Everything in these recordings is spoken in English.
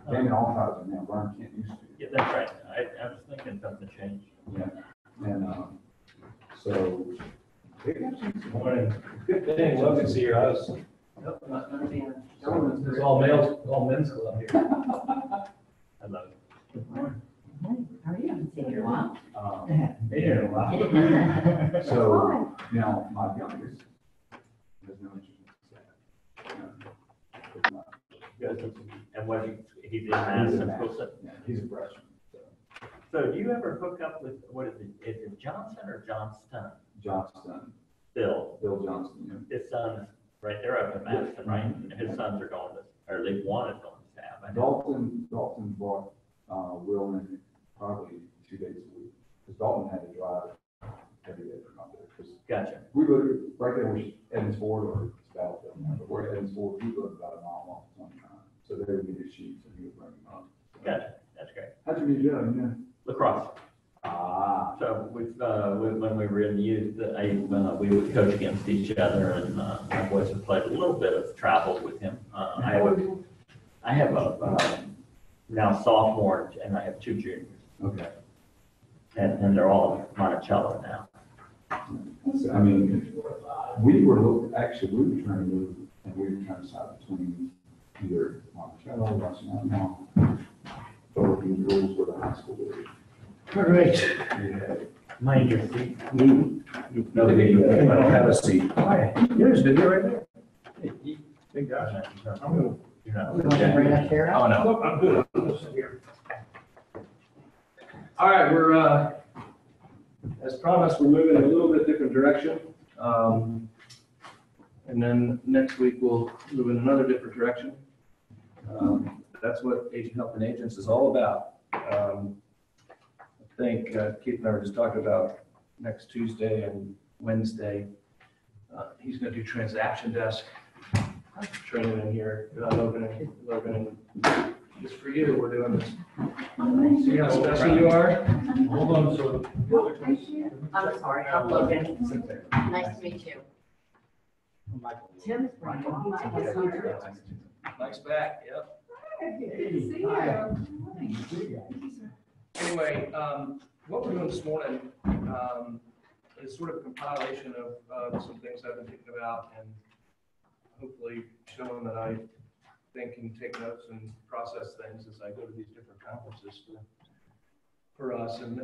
They can all tribes now, Brian can't used to. Yeah, that's right. I was thinking something changed. Yeah, and, so. They got some Morning. Good thing, Logan's here. I was, there's all men's club here. I love it. Good morning. How are you? I haven't seen you in a while. Been here a while. So, now, my youngest has no interest in that. Good. And what he did math and school stuff. Yeah, he's a freshman, so. So do you ever hook up with, what is it Johnson or Johnston? Johnston, Bill, Bill Johnston, yeah. his son is right there up in Madison, right? And his sons are going to, or at least one is going to staff. I know. Dalton brought, Will in probably 2 days a week, because Dalton had to drive every day from out there. 'Cause Gotcha. we live right there, where Evans Ford or Battlefield, but we're at Evans Ford, we live about a mile off one time. So they would meet his sheets and he would bring them up. Gotcha. That's great. How'd you meet Joe? You know? Lacrosse. Ah. So when we were in youth, we would coach against each other, and my boys have played a little bit of travel with him. I have a now sophomore, and I have 2 juniors, Okay. and they're all Monticello now. I mean, we were trying to move, and we were trying to decide between either Monticello or Russian now, but the rules were the high school. All right. Yeah. Mind your feet. No, I don't have a seat. Hi. There's video right there. Big guy. You're not. We want to bring that chair Oh, out? no, I'm good. I'm just here. All right, we're, as promised, we're moving in a little bit different direction. And then next week, we'll move in another different direction. That's what Agent Health and Agents is all about. I think Keith and I were just talking about next Tuesday and Wednesday. He's going to do transaction desk training in here. Logan, just for you, we're doing this. See how special you are? Hold on, so. I'm sorry, I'm Logan. Nice to meet you. Tim is Brian. Nice back, yep. Anyway, what we're doing this morning is sort of a compilation of some things I've been thinking about, and hopefully showing that I think and take notes and process things as I go to these different conferences for us. And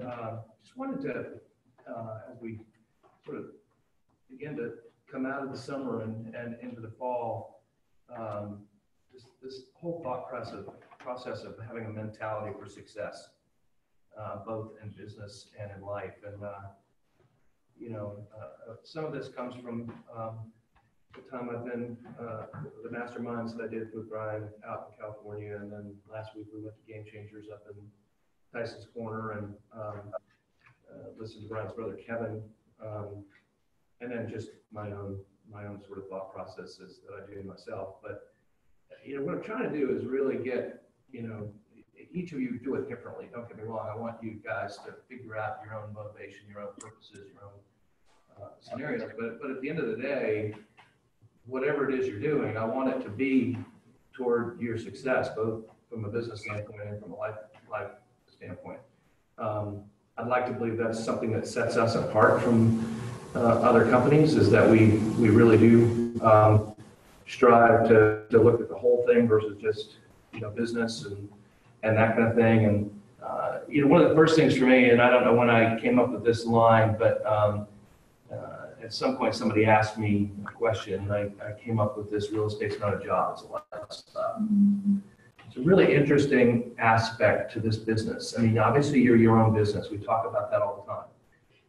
just wanted to, as we sort of begin to come out of the summer and into the fall, this whole thought process of having a mentality for success, both in business and in life. And, some of this comes from the time I've been, the masterminds that I did with Brian out in California. And then last week we went to Game Changers up in Tyson's Corner and listened to Brian's brother, Kevin. And then just my own sort of thought processes that I do myself. But, what I'm trying to do is really get, each of you do it differently. Don't get me wrong. I want you guys to figure out your own motivation, your own purposes, your own scenarios. But at the end of the day, whatever it is you're doing, I want it to be toward your success, both from a business standpoint and from a life standpoint. I'd like to believe that's something that sets us apart from other companies, is that we really do strive to look at the whole thing versus just business and that kind of thing. And one of the first things for me, and I don't know when I came up with this line, but at some point somebody asked me a question, and I came up with this: real estate's not a job, it's a lifestyle. It's a really interesting aspect to this business. I mean, obviously you're your own business. We talk about that all the time.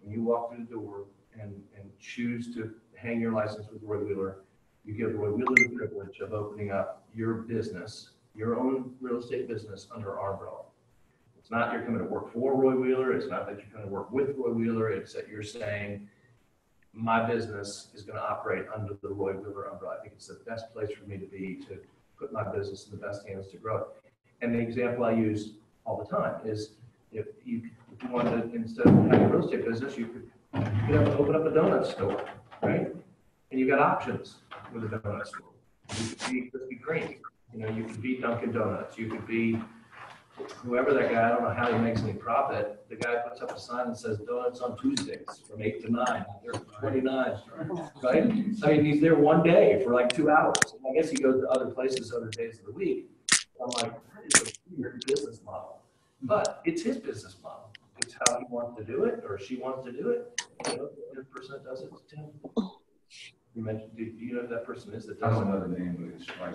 When you walk through the door and choose to hang your license with Roy Wheeler, you give Roy Wheeler the privilege of opening up your business, your own real estate business, under our umbrella. It's not you're coming to work for Roy Wheeler. It's not that you're coming to work with Roy Wheeler. It's that you're saying, my business is going to operate under the Roy Wheeler umbrella. I think it's the best place for me to be, to put my business in the best hands to grow it. And the example I use all the time is, if you wanted to, instead of having a real estate business, you could open up a donut store, right? And you got options with a donut store. You could be Krispy Kreme. You know, you could be Dunkin' Donuts, you could be whoever that guy, I don't know how he makes any profit. The guy puts up a sign that says donuts on Tuesdays from 8 to 9. They're 29, right? I mean, he's there one day for like 2 hours. I guess he goes to other places other days of the week. I'm like, that is a weird business model. But it's his business model. It's how he wants to do it or she wants to do it. You know, the person that does it is Tim. You mentioned, do you know who that person is that I does don't it? know the name, but it's like.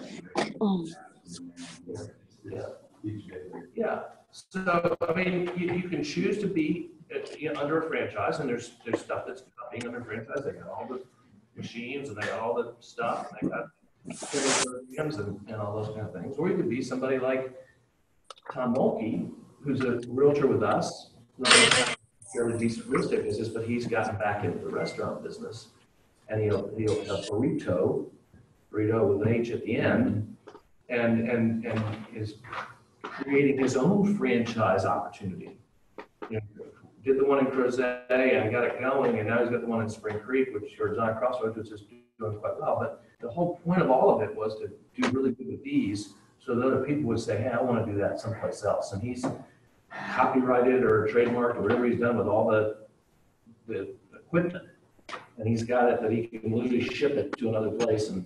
Yeah. Each day. Yeah, so, I mean, you can choose to be, you know, under a franchise, and there's stuff that's being under franchise, they got all the machines, and they got all the stuff, and they got games and all those kind of things, or you could be somebody like Tom Mulkey, who's a realtor with us, not a fairly decent real estate business, but he's gotten back into the restaurant business, and he'll have burrito with an H at the end, and is creating his own franchise opportunity. You know, did the one in Crozet and got it going, and now he's got the one in Spring Creek, which or Zion Crossroads, which is doing quite well. But the whole point of all of it was to do really good with these, so that other people would say, "Hey, I want to do that someplace else." And he's copyrighted or trademarked or whatever he's done with all the equipment, and he's got it that he can literally ship it to another place and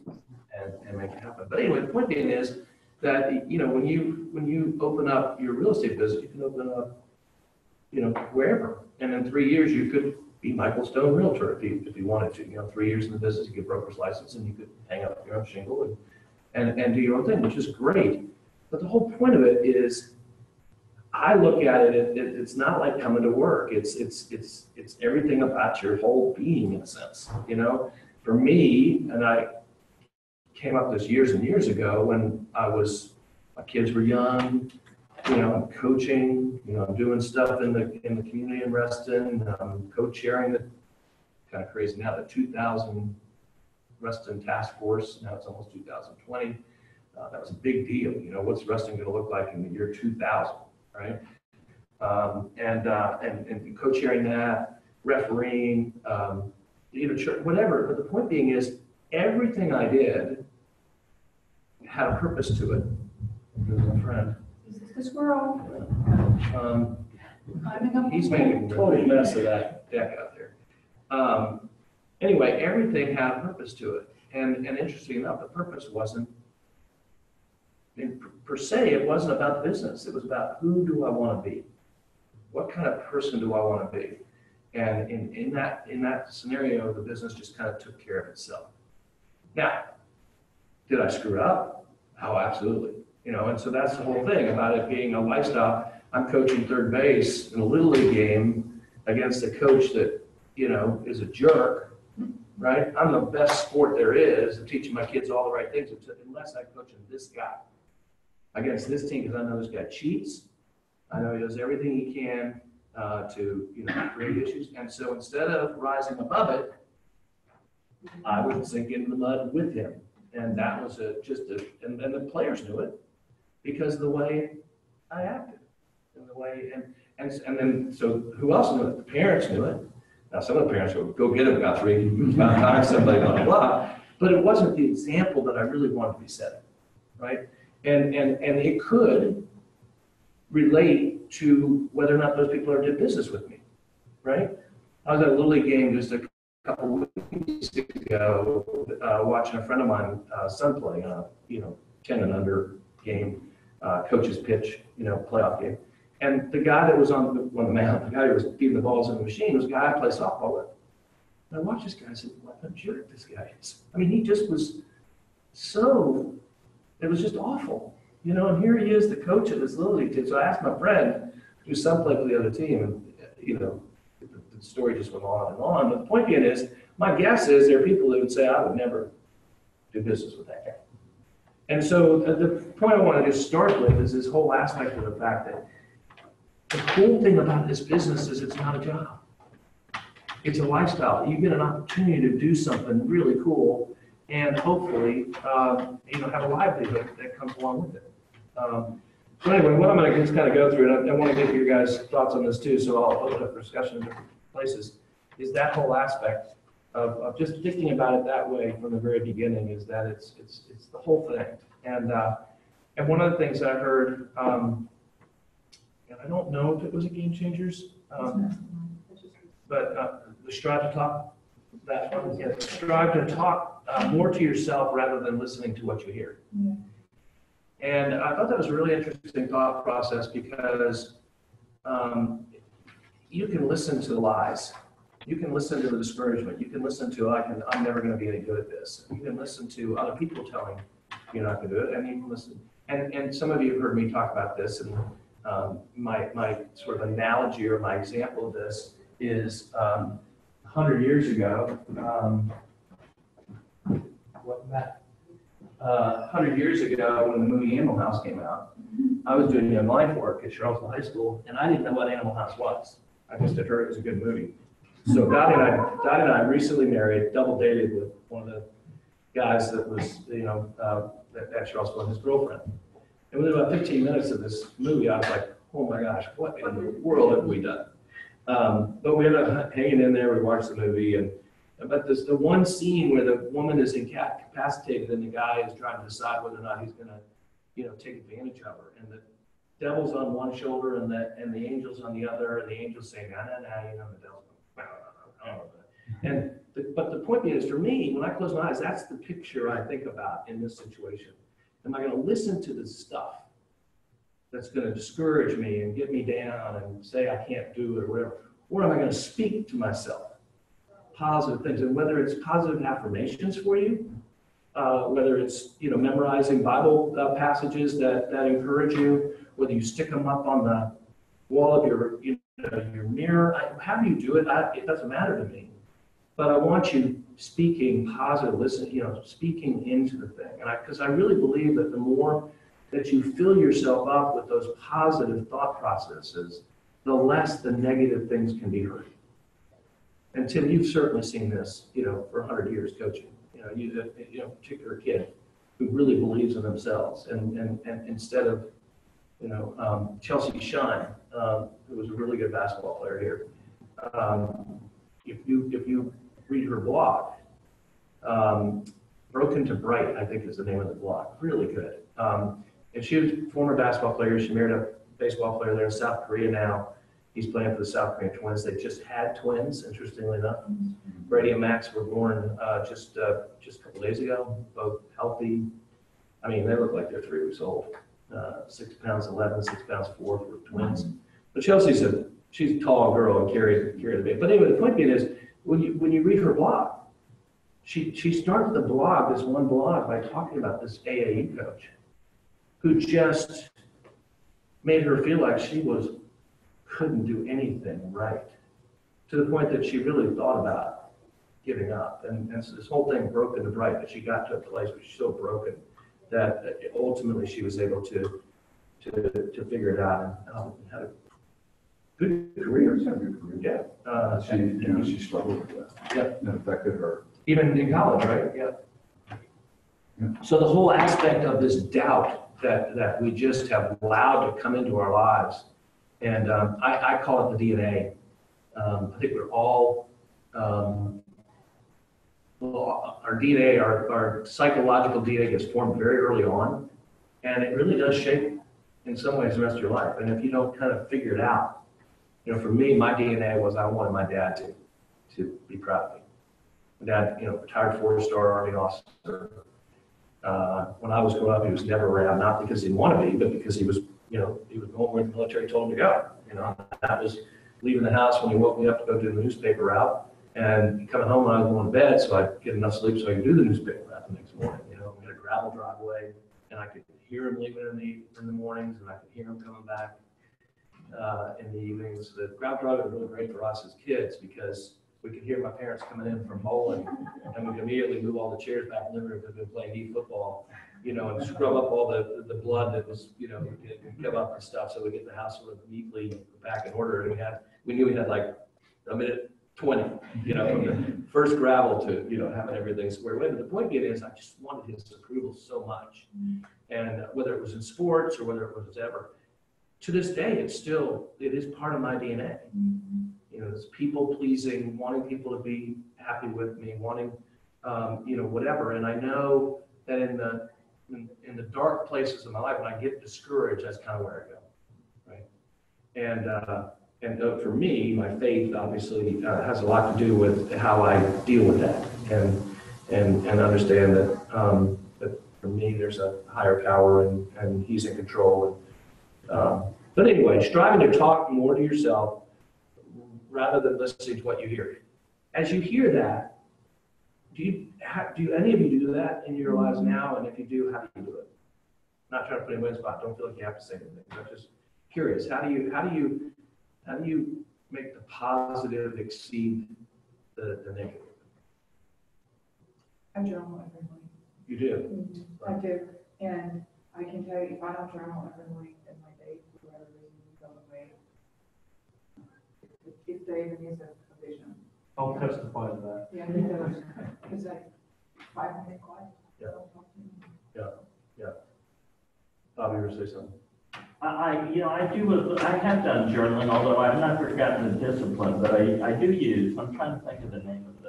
make it happen. But anyway, the point being is that, you know, when you open up your real estate business, you can open up, you know, wherever. And in 3 years, you could be Michael Stone Realtor if you wanted to. You know, 3 years in the business, you get broker's license, and you could hang up your own shingle and do your own thing, which is great. But the whole point of it is, I look at it, it's not like coming to work. It's everything about your whole being, in a sense. You know, for me, and I came up this years and years ago when my kids were young, you know, I'm coaching, you know, I'm doing stuff in the community in Reston, I'm co-chairing the, kind of crazy now, the 2000 Reston Task Force, now it's almost 2020. That was a big deal, you know, what's Reston gonna look like in the year 2000, right? And co-chairing that, refereeing, you know, whatever, but the point being is, everything I did had a purpose to it. There's my friend. Is this the squirrel? He's making a total mess of that deck out there. Anyway, everything had a purpose to it. And interesting enough, the purpose wasn't, per se, it wasn't about the business. It was about, who do I want to be? What kind of person do I want to be? And in that scenario, the business just kind of took care of itself. Now, did I screw up? Oh, absolutely. You know, and so that's the whole thing about it being a lifestyle. I'm coaching third base in a little league game against a coach that, you know, is a jerk, right? I'm the best sport there is. I'm teaching my kids all the right things, unless I coach this guy against this team, because I know this guy cheats. I know he does everything he can to, you know, create issues. And so instead of rising above it, I would sink into the mud with him. And that was and the players knew it because of the way I acted. And the way, and then, so who else knew it? The parents knew it. Now, some of the parents would go get him about times, somebody, blah, blah, blah. But it wasn't the example that I really wanted to be setting, right? And it could relate to whether or not those people ever did business with me, right? I was at a Little League game just a couple of weeks ago, watching a friend of mine, son play on a, you know, 10 and under game, coach's pitch, you know, playoff game. And the guy that was on the mound, the guy who was feeding the balls in the machine, was a guy I play softball with. And I watched this guy and said, what a jerk this guy is. I mean, he just was it was just awful. You know, and here he is, the coach of this Little League team. So I asked my friend, whose son played for the other team, and, you know, the story just went on and on. But the point being is, my guess is there are people that would say, I would never do business with that guy. And so the point I want to just start with is this whole aspect of the fact that the cool thing about this business is it's not a job. It's a lifestyle. You get an opportunity to do something really cool and hopefully, you know, have a livelihood that comes along with it. So anyway, what I'm going to just kind of go through, and I want to get your guys' thoughts on this too, so I'll open up for discussion in different places, is that whole aspect of just thinking about it that way from the very beginning, is that it's the whole thing. And And one of the things I heard, and I don't know if it was a Game Changers, but the strive to talk, that one, yeah, strive to talk more to yourself rather than listening to what you hear. Yeah. And I thought that was a really interesting thought process because you can listen to the lies. You can listen to the discouragement. You can listen to, I'm never going to be any good at this. You can listen to other people telling you're not going to do it, and you can listen. And some of you have heard me talk about this, and my sort of analogy or my example of this is 100 years ago, 100 years ago when the movie Animal House came out, I was doing young life work at Charlottesville High School, and I didn't know what Animal House was. I just had heard it was a good movie. So Dottie and I recently married, double dated with one of the guys that was, at Charlottesville, his girlfriend. And within about 15 minutes of this movie, I was like, oh my gosh, what in the world have we done? But we ended up hanging in there, we watched the movie, but there's the one scene where the woman is incapacitated and the guy is trying to decide whether or not he's gonna, take advantage of her. And the devil's on one shoulder and the angel's on the other, and the angel's saying, nah, the devil's but the point is, for me, when I close my eyes, that's the picture I think about in this situation. Am I gonna listen to the stuff that's gonna discourage me and get me down and say I can't do it or whatever? Or am I gonna speak to myself positive things? And whether it's positive affirmations for you, whether it's memorizing Bible passages that encourage you, whether you stick them up on the wall of your mirror, how do you do it? It doesn't matter to me, but I want you speaking positive, speaking into the thing. And because I really believe that the more that you fill yourself up with those positive thought processes, the less the negative things can be heard. And Tim, you've certainly seen this, for 100 years coaching. A particular kid who really believes in themselves, and instead of, Chelsea Shine, who was a really good basketball player here. If you read her blog, Broken to Bright, I think is the name of the blog. Really good. And she was a former basketball player. She married a baseball player there in South Korea now. He's playing for the South Korean Twins. They just had twins, interestingly enough. Brady and Max were born just a couple days ago, both healthy. I mean, they look like they're 3 weeks old. 6 pounds 11, 6 pounds 4 for twins. But she's a tall girl and carried the baby. But anyway, the point being is, when you read her blog, she started the blog, this one blog, by talking about this AAU coach who just made her feel like she couldn't do anything right, to the point that she really thought about giving up. And so this whole thing broke into bright, that she got to a place where she's so broken that ultimately she was able to figure it out and had a good career. Yeah. She struggled with that. Yeah. And it affected her. Even in college, right? Yeah. So the whole aspect of this doubt that we just have allowed to come into our lives, and I call it the DNA. I think we're all, our DNA, our psychological DNA gets formed very early on, and it really does shape in some ways the rest of your life. And if you don't kind of figure it out, for me, my DNA was I wanted my dad to be proud of me. My dad, retired 4-star Army officer. When I was growing up, he was never around, not because he didn't want to be, but because he was going where the military told him to go. That was leaving the house when he woke me up to go do the newspaper route, and coming home when I was going to bed so I'd get enough sleep so I could do the newspaper route the next morning. We had a gravel driveway, and I could hear him leaving in the mornings, and I could hear him coming back in the evenings. The gravel driveway was really great for us as kids because we could hear my parents coming in from bowling, and we could immediately move all the chairs back in the living room because we'd been playing knee football, and scrub up all the blood that was, and come up and stuff, so we get the house sort of neatly back in order. And we knew we had like a minute 20, from the first gravel to, having everything squared away. But the point being is, I just wanted his approval so much, and whether it was in sports or whether it was ever, to this day, it is part of my DNA. It's people pleasing, wanting people to be happy with me, wanting, whatever. And I know that in the in the dark places of my life, when I get discouraged, that's kind of where I go, right? And for me, my faith obviously has a lot to do with how I deal with that, and understand that for me, there's a higher power, and He's in control. But anyway, striving to talk more to yourself rather than listening to what you hear. As you hear that, do any of you do that in your lives now? And if you do, how do you do it? Not trying to put anyone in the spot. Don't feel like you have to say anything. I'm just curious. How do you make the positive exceed the negative? I journal every morning. You do. I do, and I can tell you, if I don't journal every morning, then my day, for whatever reason, goes away. If there even is a vision. I'll testify to that. Yeah, because it's like 5 minutes quiet. Yeah. Bobby, you were say something? I have done journaling, although I've not forgotten the discipline, but I do use, I'm trying to think of the name of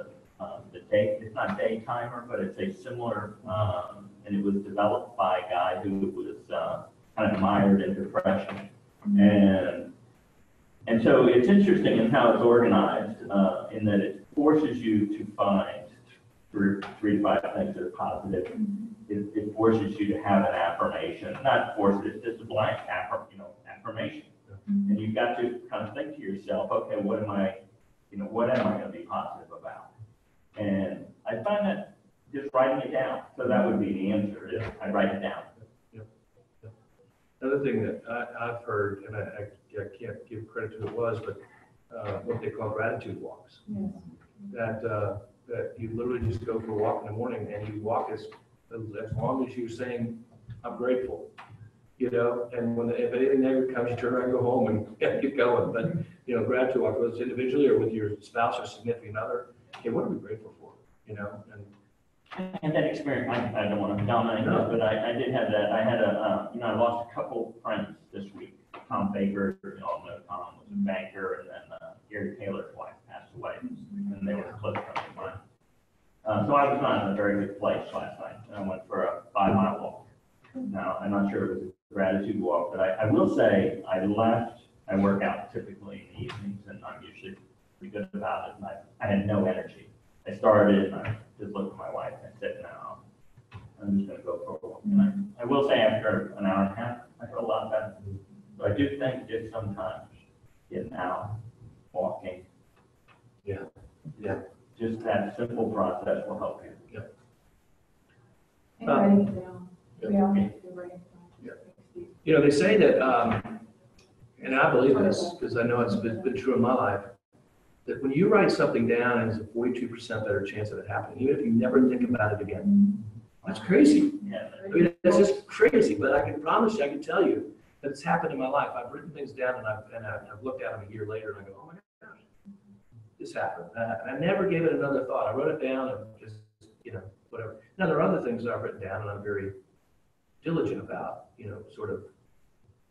the day, it's not day timer, but it's a similar, and it was developed by a guy who was kind of mired in depression. And so it's interesting in how it's organized, in that it forces you to find three to five things that are positive. It forces you to have an affirmation, not forces, it's just a blank affirmation. And you've got to kind of think to yourself, okay, what am I going to be positive about? And I find that just writing it down. So that would be the answer, is I write it down. Another thing that I've heard, and I can't give credit to who it was, but what they call gratitude walks. Yes. That you literally just go for a walk in the morning, and you walk as long as you're saying, I'm grateful, and if anything negative comes, you turn around and go home and get going. But, gratitude walk, whether it's individually or with your spouse or significant other, okay, what are we grateful for, And that experience, I don't want to dominate this, but I did have that. I had I lost a couple friends this week. Tom Baker, you all know Tom, was a banker, and then Gary Taylor's wife passed away, and they were close friends of mine. So I was not in a very good place last night. I went for a 5-mile walk. Now, I'm not sure it was a gratitude walk, but I will say I work out typically in the evenings, and I'm usually pretty good about it, and I had no energy. I started, and I just looked at my wife and I said, no, I'm just going to go for a walk. And I will say after an hour and a half, I feel a lot better. So I do think just sometimes getting out, walking. Yeah. Just that simple process will help you. And writing it down. We all need to write it down. They say that, and I believe this because I know it's been true in my life, that when you write something down, there's a 42% better chance of it happening, even if you never think about it again. That's crazy. Yeah. I mean, that's just crazy, but I can promise you, I can tell you that it's happened in my life. I've written things down, and I've looked at them a year later, and I go, oh my gosh, this happened. I never gave it another thought. I wrote it down and just, whatever. Now, there are other things that I've written down, and I'm very diligent about, sort of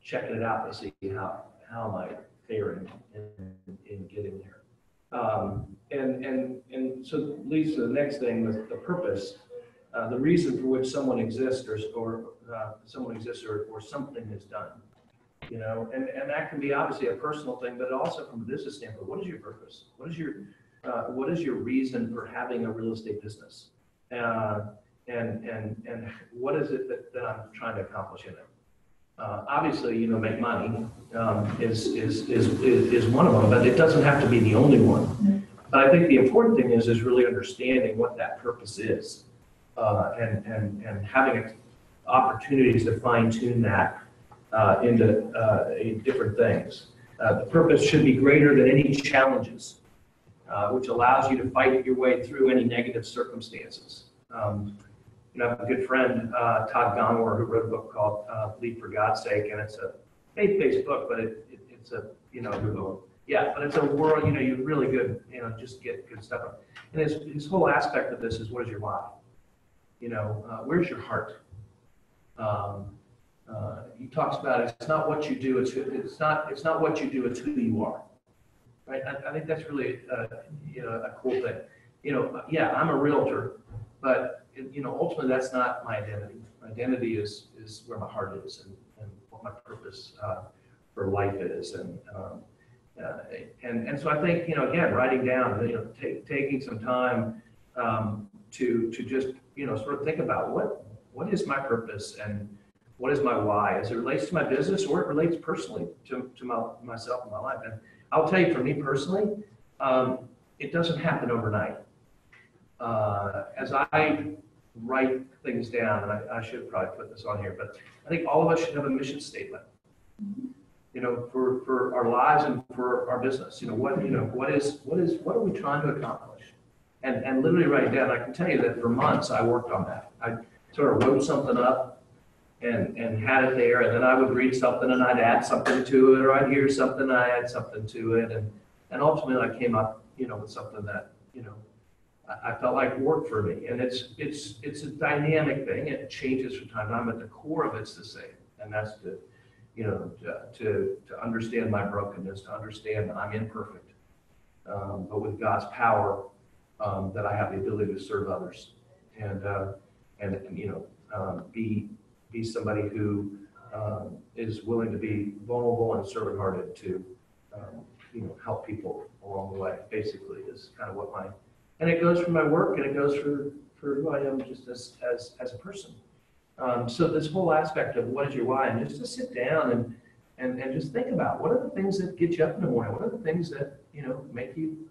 checking it out to see how am I faring in getting there. And so leads to the next thing, the purpose, the reason for which someone exists or something is done, and that can be obviously a personal thing, but also from a business standpoint, what is your purpose? What is your reason for having a real estate business? And what is it that I'm trying to accomplish in it? Obviously, make money is one of them, but it doesn't have to be the only one. But I think the important thing is really understanding what that purpose is, and having opportunities to fine tune that into different things. The purpose should be greater than any challenges, which allows you to fight your way through any negative circumstances. I have a good friend, Todd Gonwer, who wrote a book called Lead for God's Sake, and it's a faith-based book, but it's a, but it's a world, you're really good, just get good stuff. And his whole aspect of this is, what is your why? Where's your heart? He talks about it's not what you do, it's not what you do, it's who you are. Right? I think that's really a cool thing. I'm a realtor, but ultimately that's not my identity. identity is where my heart is, and what my purpose for life is, and so I think, again, writing down, taking some time to just, sort of think about what is my purpose and what is my why as it relates to my business, or it relates personally to myself and my life. And I'll tell you, for me personally, it doesn't happen overnight. As I write things down, and I should probably put this on here, but I think all of us should have a mission statement, for our lives and for our business. What are we trying to accomplish? And literally write it down. I can tell you that for months I worked on that. I sort of wrote something up and had it there, and then I would read something and I'd add something to it, or I'd hear something and I'd add something to it, and ultimately I came up, with something that, I felt like worked for me. And it's a dynamic thing. It changes from time to time, but the core of it's the same, and that's to understand my brokenness, to understand that I'm imperfect, but with God's power, that I have the ability to serve others, and be somebody who is willing to be vulnerable and servant-hearted to help people along the way. Basically, is kind of what and it goes for my work, and it goes for who I am just as a person. So this whole aspect of what is your why, and just to sit down and just think about what are the things that get you up in the morning, what are the things that make you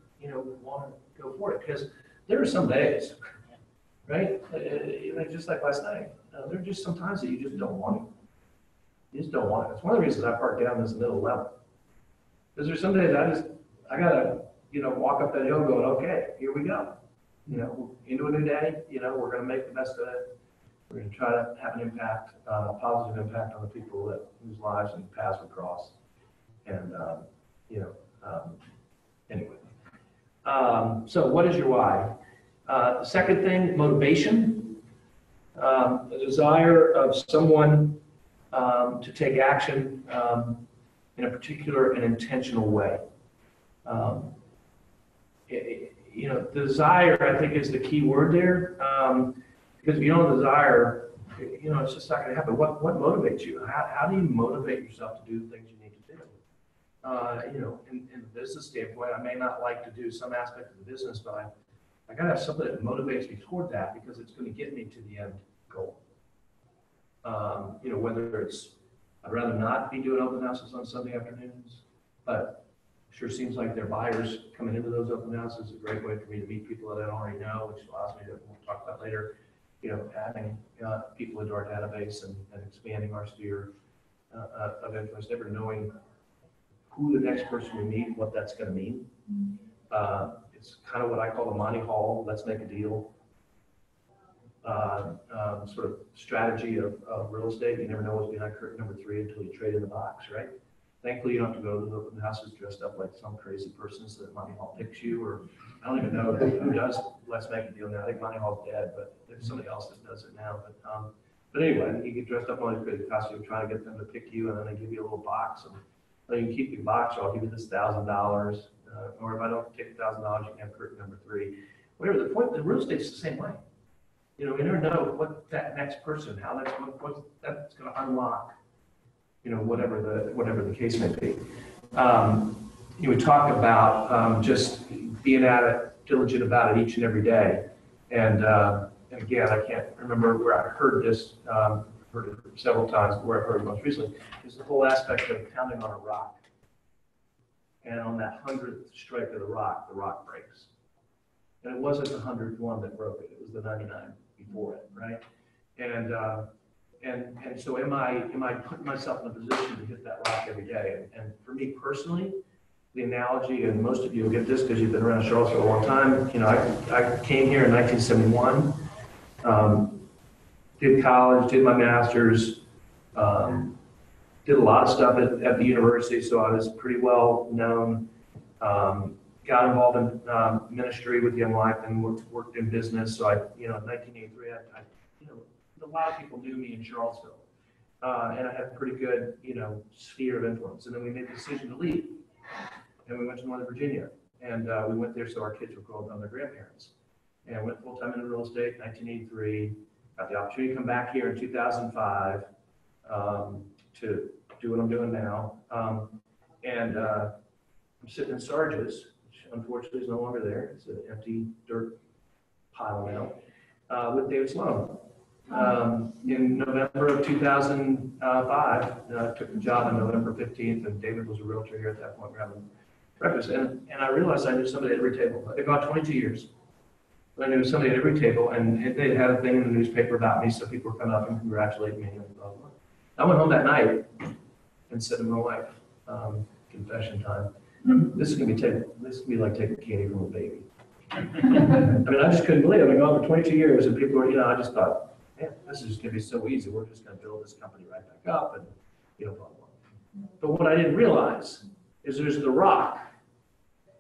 want to go for it, because there are some days, right? Just like last night, there are just some times that you just don't want it. You just don't want it. It's one of the reasons I park down this middle level, because there's some days I gotta walk up that hill going, okay, here we go. Into a new day. We're going to make the best of it. We're going to try to have an impact, positive impact on the people whose lives and paths we cross. And, anyway. So what is your why? The second thing, motivation. The desire of someone to take action in a particular and intentional way. Desire, I think, is the key word there, because if you don't desire, it's just not going to happen. What motivates you? How do you motivate yourself to do the things you need to do? In the business standpoint, I may not like to do some aspect of the business, but I got to have something that motivates me toward that, because it's going to get me to the end goal. Whether it's, I'd rather not be doing open houses on Sunday afternoons, but sure seems like their buyers coming into those open houses is a great way for me to meet people that I don't already know, which allows me to, we'll talk about later, adding people into our database and expanding our sphere of influence, never knowing who the next person we meet, what that's going to mean. It's kind of what I call the Monty Hall, let's make a deal sort of strategy of real estate. You never know what's behind curtain number 3 until you trade in the box, right? Thankfully, you don't have to go to the open houses dressed up like some crazy person so that Monty Hall picks you, or I don't even know who does Let's Make a Deal now. I think Monty Hall's dead, but there's somebody else that does it now. But anyway, you get dressed up in all these crazy costumes, trying to get them to pick you, and then they give you a little box, and you can keep your box, or I'll give you this $1,000, or if I don't take $1,000, you can have curtain number 3. Whatever the point, the real estate's the same way. We never know what that next person, how what that's going to unlock. Whatever the case may be. We talk about just being at it, diligent about it each and every day. And again, I can't remember where I heard this, heard it several times, but where I heard it most recently, is the whole aspect of pounding on a rock. And on that 100th strike of the rock breaks. And it wasn't the 100th one that broke it, it was the 99 before it, right? And so am I putting myself in a position to hit that rock every day? And for me personally, the analogy, and most of you will get this because you've been around Charlotte for a long time, I came here in 1971, did college, did my master's, did a lot of stuff at the university, so I was pretty well known, got involved in ministry with Young Life and worked in business. So in 1983, a lot of people knew me in Charlottesville, and I had a pretty good, sphere of influence. And then we made the decision to leave, and we went to Northern Virginia, and we went there so our kids would grow up on their grandparents, and went full time into real estate. 1983, got the opportunity to come back here in 2005 to do what I'm doing now. And I'm sitting in Sarge's, which unfortunately is no longer there. It's an empty dirt pile now, with David Sloan. In November of 2005, I took the job on November 15th, and David was a realtor here at that point. We're having breakfast, and I realized I knew somebody at every table. I'd been gone 22 years. But I knew somebody at every table, and they had a thing in the newspaper about me, so people were coming up and congratulating me. And blah, blah, blah. I went home that night and said to my wife, confession time, this is gonna be like taking candy from a baby. I mean, I just couldn't believe it. I've been gone for 22 years, and people were, I just thought, man, this is just gonna be so easy. We're just gonna build this company right back up, and blah, blah, blah. But what I didn't realize is there's the rock,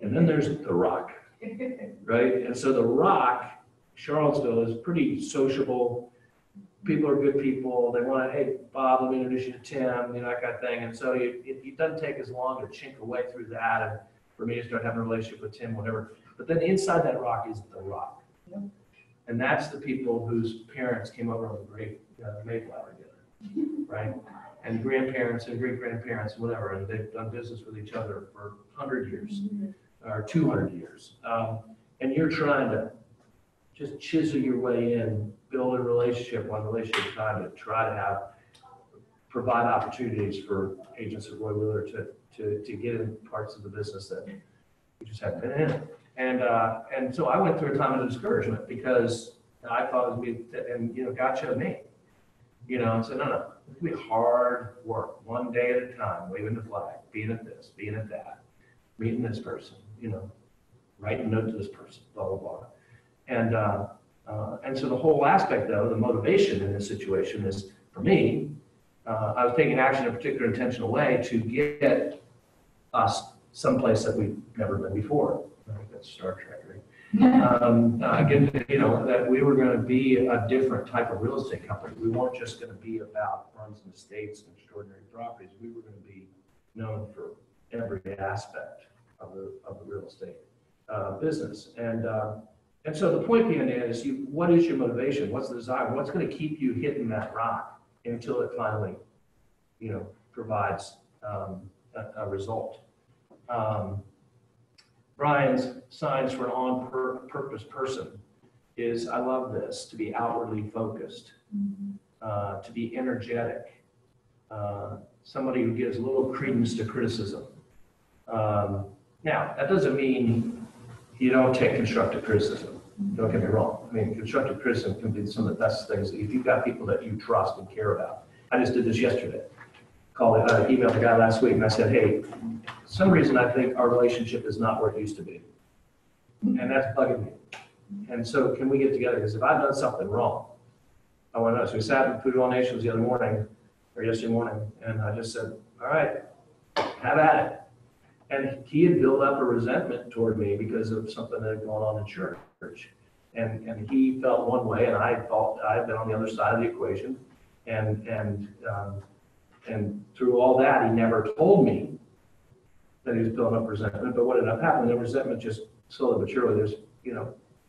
and then there's the rock, right? And so the rock, Charlottesville, is pretty sociable. People are good people. They want to, hey, Bob, let me introduce you to Tim, that kind of thing. And so it doesn't take as long to chink away through that and for me to start having a relationship with Tim, whatever. But then inside that rock is the rock. Yep. And that's the people whose parents came over on the great Mayflower together, right? And grandparents and great-grandparents, whatever, and they've done business with each other for 100 years or 200 years. And you're trying to just chisel your way in, build a relationship, one relationship at a time, to try to provide opportunities for agents of Roy Wheeler to get in parts of the business that we just haven't been in. And so I went through a time of discouragement because I thought it would be, and God showed me, and said, no, it's going to be hard work, one day at a time, waving the flag, being at this, being at that, meeting this person, writing a note to this person, blah, blah, blah. And so the whole aspect, though, the motivation in this situation is, for me, I was taking action in a particular intentional way to get us someplace that we've never been before. I think that's Star Trek, right? Again, that we were going to be a different type of real estate company. We weren't just going to be about farms and estates and extraordinary properties. We were going to be known for every aspect of the real estate business. And so the point being is, what is your motivation? What's the desire? What's going to keep you hitting that rock until it finally, provides a result? Brian's signs for an on-purpose person is, I love this, to be outwardly focused, to be energetic, somebody who gives little credence to criticism. Now, that doesn't mean you don't take constructive criticism. Don't get me wrong. I mean, constructive criticism can be some of the best things if you've got people that you trust and care about. I just did this yesterday. Emailed the guy last week, and I said, hey, for some reason I think our relationship is not where it used to be. And that's bugging me. And so can we get together? Because if I've done something wrong, I want to know. So we sat in Food All Nations the other morning, or yesterday morning, and I just said, all right, have at it. And he had built up a resentment toward me because of something that had gone on in church. And he felt one way, and I felt I had been on the other side of the equation. And through all that, he never told me that he was building up resentment. But what ended up happening, the resentment just slowly but surely just,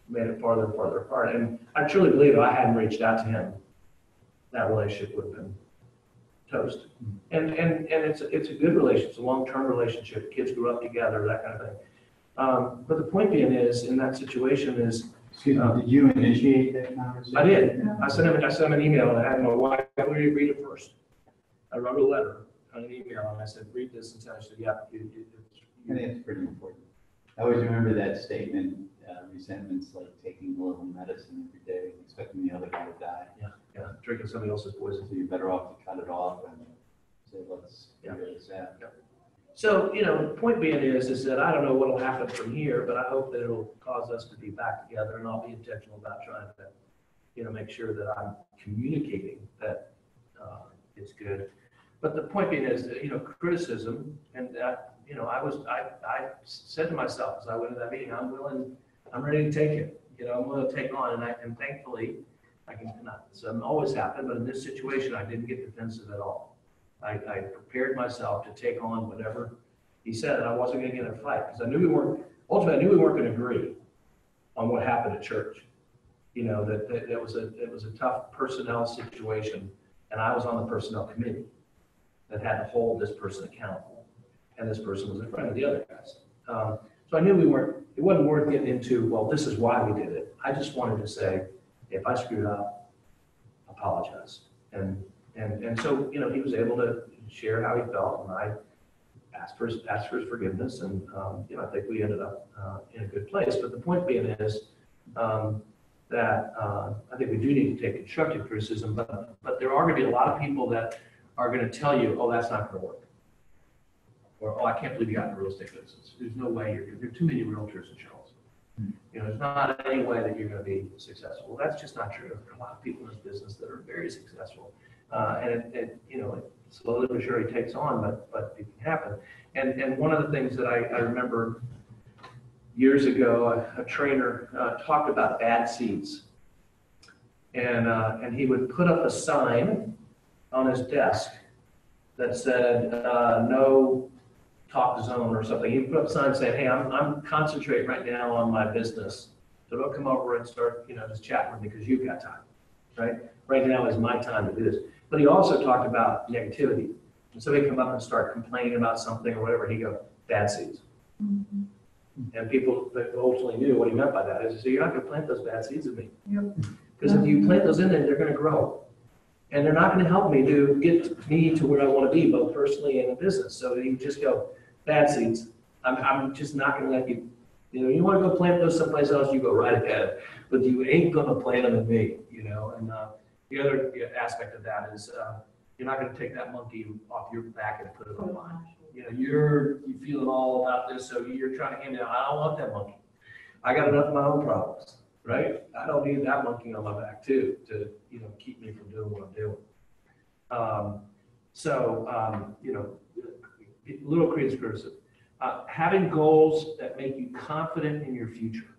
made it farther and farther apart. And I truly believe if I hadn't reached out to him, that relationship would have been toast. And it's a good relationship. It's a long-term relationship. Kids grew up together, that kind of thing. But the point being is, in that situation is, excuse me, did you initiate that conversation? I did. I sent him an email, and I had my wife read it first. I wrote a letter on an email, and I said, read this, and I said, yeah. I think it's pretty important. I always remember that statement, resentment's like taking a little medicine every day, expecting the other guy to die. Yeah, drinking somebody else's poison. So you're better off to cut it off and say, let's figure this out. Yeah. So, the point being is that I don't know what will happen from here, but I hope that it'll cause us to be back together, and I'll be intentional about trying to, make sure that I'm communicating that it's good. But the point being is that, criticism, and that, I said to myself as I went to that meeting, I'm ready to take it. I'm willing to take on, and thankfully, it doesn't always happen, but in this situation, I didn't get defensive at all. I prepared myself to take on whatever he said, and I wasn't going to get in a fight because I knew we weren't going to agree on what happened at church. you know, that it was a tough personnel situation, and I was on the personnel committee that had to hold this person accountable, and this person was in front of the other guys. So I knew it wasn't worth getting into, well, this is why we did it. I just wanted to say, if I screwed up, apologize. And so, you know, he was able to share how he felt, and I asked for his forgiveness, and, you know, I think we ended up in a good place. But the point being is that I think we do need to take constructive criticism, but there are going to be a lot of people that are going to tell you, oh, that's not going to work. Or, oh, I can't believe you got in the real estate business. There's no way there are too many realtors in Charleston. You know, there's not any way that you're going to be successful. Well, that's just not true. There are a lot of people in this business that are very successful. And it, you know, it slowly but surely takes on, but it can happen. And one of the things that I remember years ago, a trainer talked about bad seeds. And he would put up a sign on his desk that said, no talk zone or something. He put up a sign saying, hey, I'm concentrating right now on my business. So don't come over and start, you know, just chatting with me because you've got time, right? Right now is my time to do this. But he also talked about negativity. And so he'd come up and start complaining about something or whatever. He'd go, bad seeds. Mm-hmm. And people ultimately knew what he meant by that is, so you're not going to plant those bad seeds in me. Because if you plant those in there, they're going to grow. And they're not going to help me to get me to where I want to be, both personally and in business. So you just go, bad seeds. I'm just not going to let you, you know, you want to go plant those someplace else, you go right ahead. But you ain't going to plant them in me, you know. And the other aspect of that is you're not going to take that monkey off your back and put it on mine. You know, you feeling all about this, so you're trying to hand it out. I don't want that monkey. I got enough of my own problems, right? I don't need that monkey on my back too to, you know, keep me from doing what I'm doing. You know, little creative criticism. Having goals that make you confident in your future.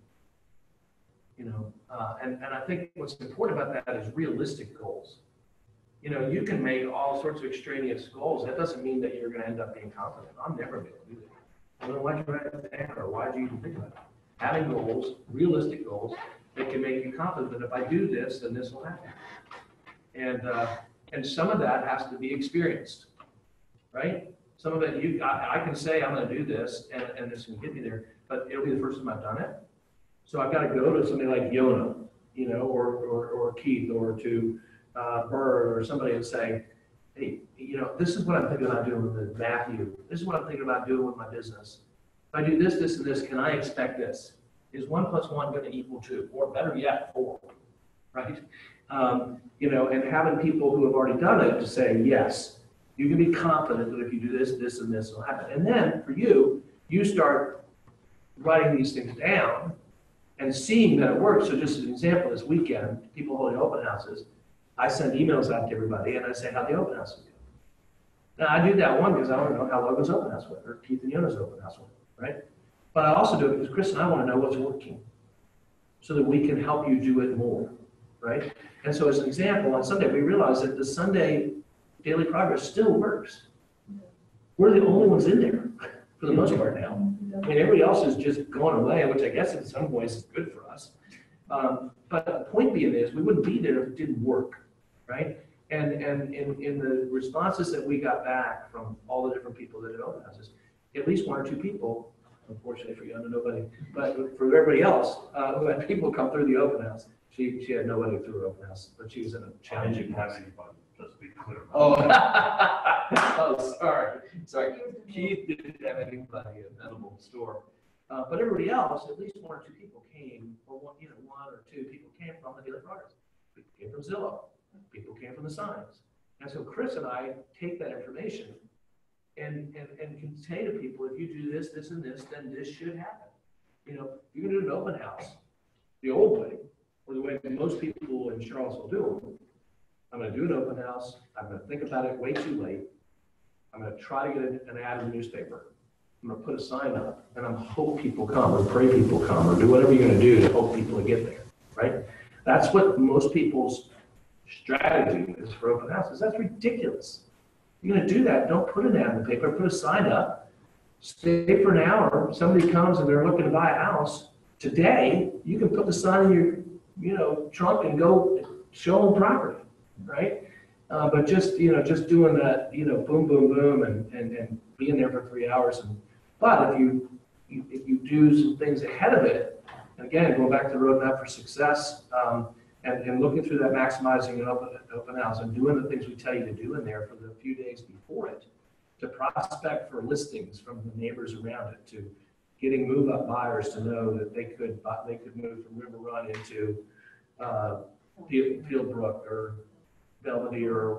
You know, and I think what's important about that is realistic goals. You know, you can make all sorts of extraneous goals. That doesn't mean that you're going to end up being confident. I'm never going to do that. Well, why'd you write it down, or why'd you even think about it? Having goals, realistic goals, that can make you confident that if I do this, then this will happen. And some of that has to be experienced, right? Some of it, I can say I'm going to do this, and this can get me there, but it'll be the first time I've done it. So I've got to go to somebody like Yona, you know, or Keith, or to Bird, or somebody, and say, hey, you know, this is what I'm thinking about doing with Matthew. This is what I'm thinking about doing with my business. If I do this, this, and this, can I expect this? Is 1 + 1 going to equal 2? Or better yet, 4, right? You know, and having people who have already done it to say, yes, you can be confident that if you do this, this, and this will happen. And then for you, you start writing these things down and seeing that it works. So just as an example, this weekend, people holding open houses, I send emails out to everybody and I say how the open house is going. Now I do that one because I want to know how Logan's open house went, or Keith and Yona's open house went, right? But I also do it because Chris and I want to know what's working so that we can help you do it more, right? And so as an example, on Sunday, we realized that the Sunday daily progress still works. We're the only ones in there for the most part now. I mean, everybody else is just going away, which I guess in some ways is good for us. But the point being is, we wouldn't be there if it didn't work, right? And in the responses that we got back from all the different people that did open houses, at least 1 or 2 people, unfortunately for you, nobody, but for everybody else, who had people come through the open house, she had nobody through her open house, but she was in a challenging house. Just to be clear. Oh, oh, sorry. Keith didn't have anybody available in the store. But everybody else, at least 1 or 2 people came, or 1 or 2 people came from the daily progress. People came from Zillow. People came from the signs. And so Chris and I take that information and can say to people, if you do this, this, and this, then this should happen. You know, you can do an open house the old way, or the way most people in Charlottesville do them. I'm going to do an open house. I'm going to think about it way too late. I'm going to try to get an ad in the newspaper. I'm going to put a sign up, and I'm hope people come, or pray people come, or do whatever you're going to do to hope people get there, right? That's what most people's strategy is for open houses. That's ridiculous. You're going to do that. Don't put an ad in the paper. Put a sign up. Stay for an hour. Somebody comes and they're looking to buy a house. Today, you can put the sign in trunk and go show them property, right? But just doing that, boom, boom, boom, and being there for 3 hours. But if you do some things ahead of it, and again, going back to the roadmap for success, and looking through that, maximizing an open house and doing the things we tell you to do in there for the few days before it, to prospect for listings from the neighbors around it, to getting move-up buyers to know that they could move from River Run into Fieldbrook or Belvedere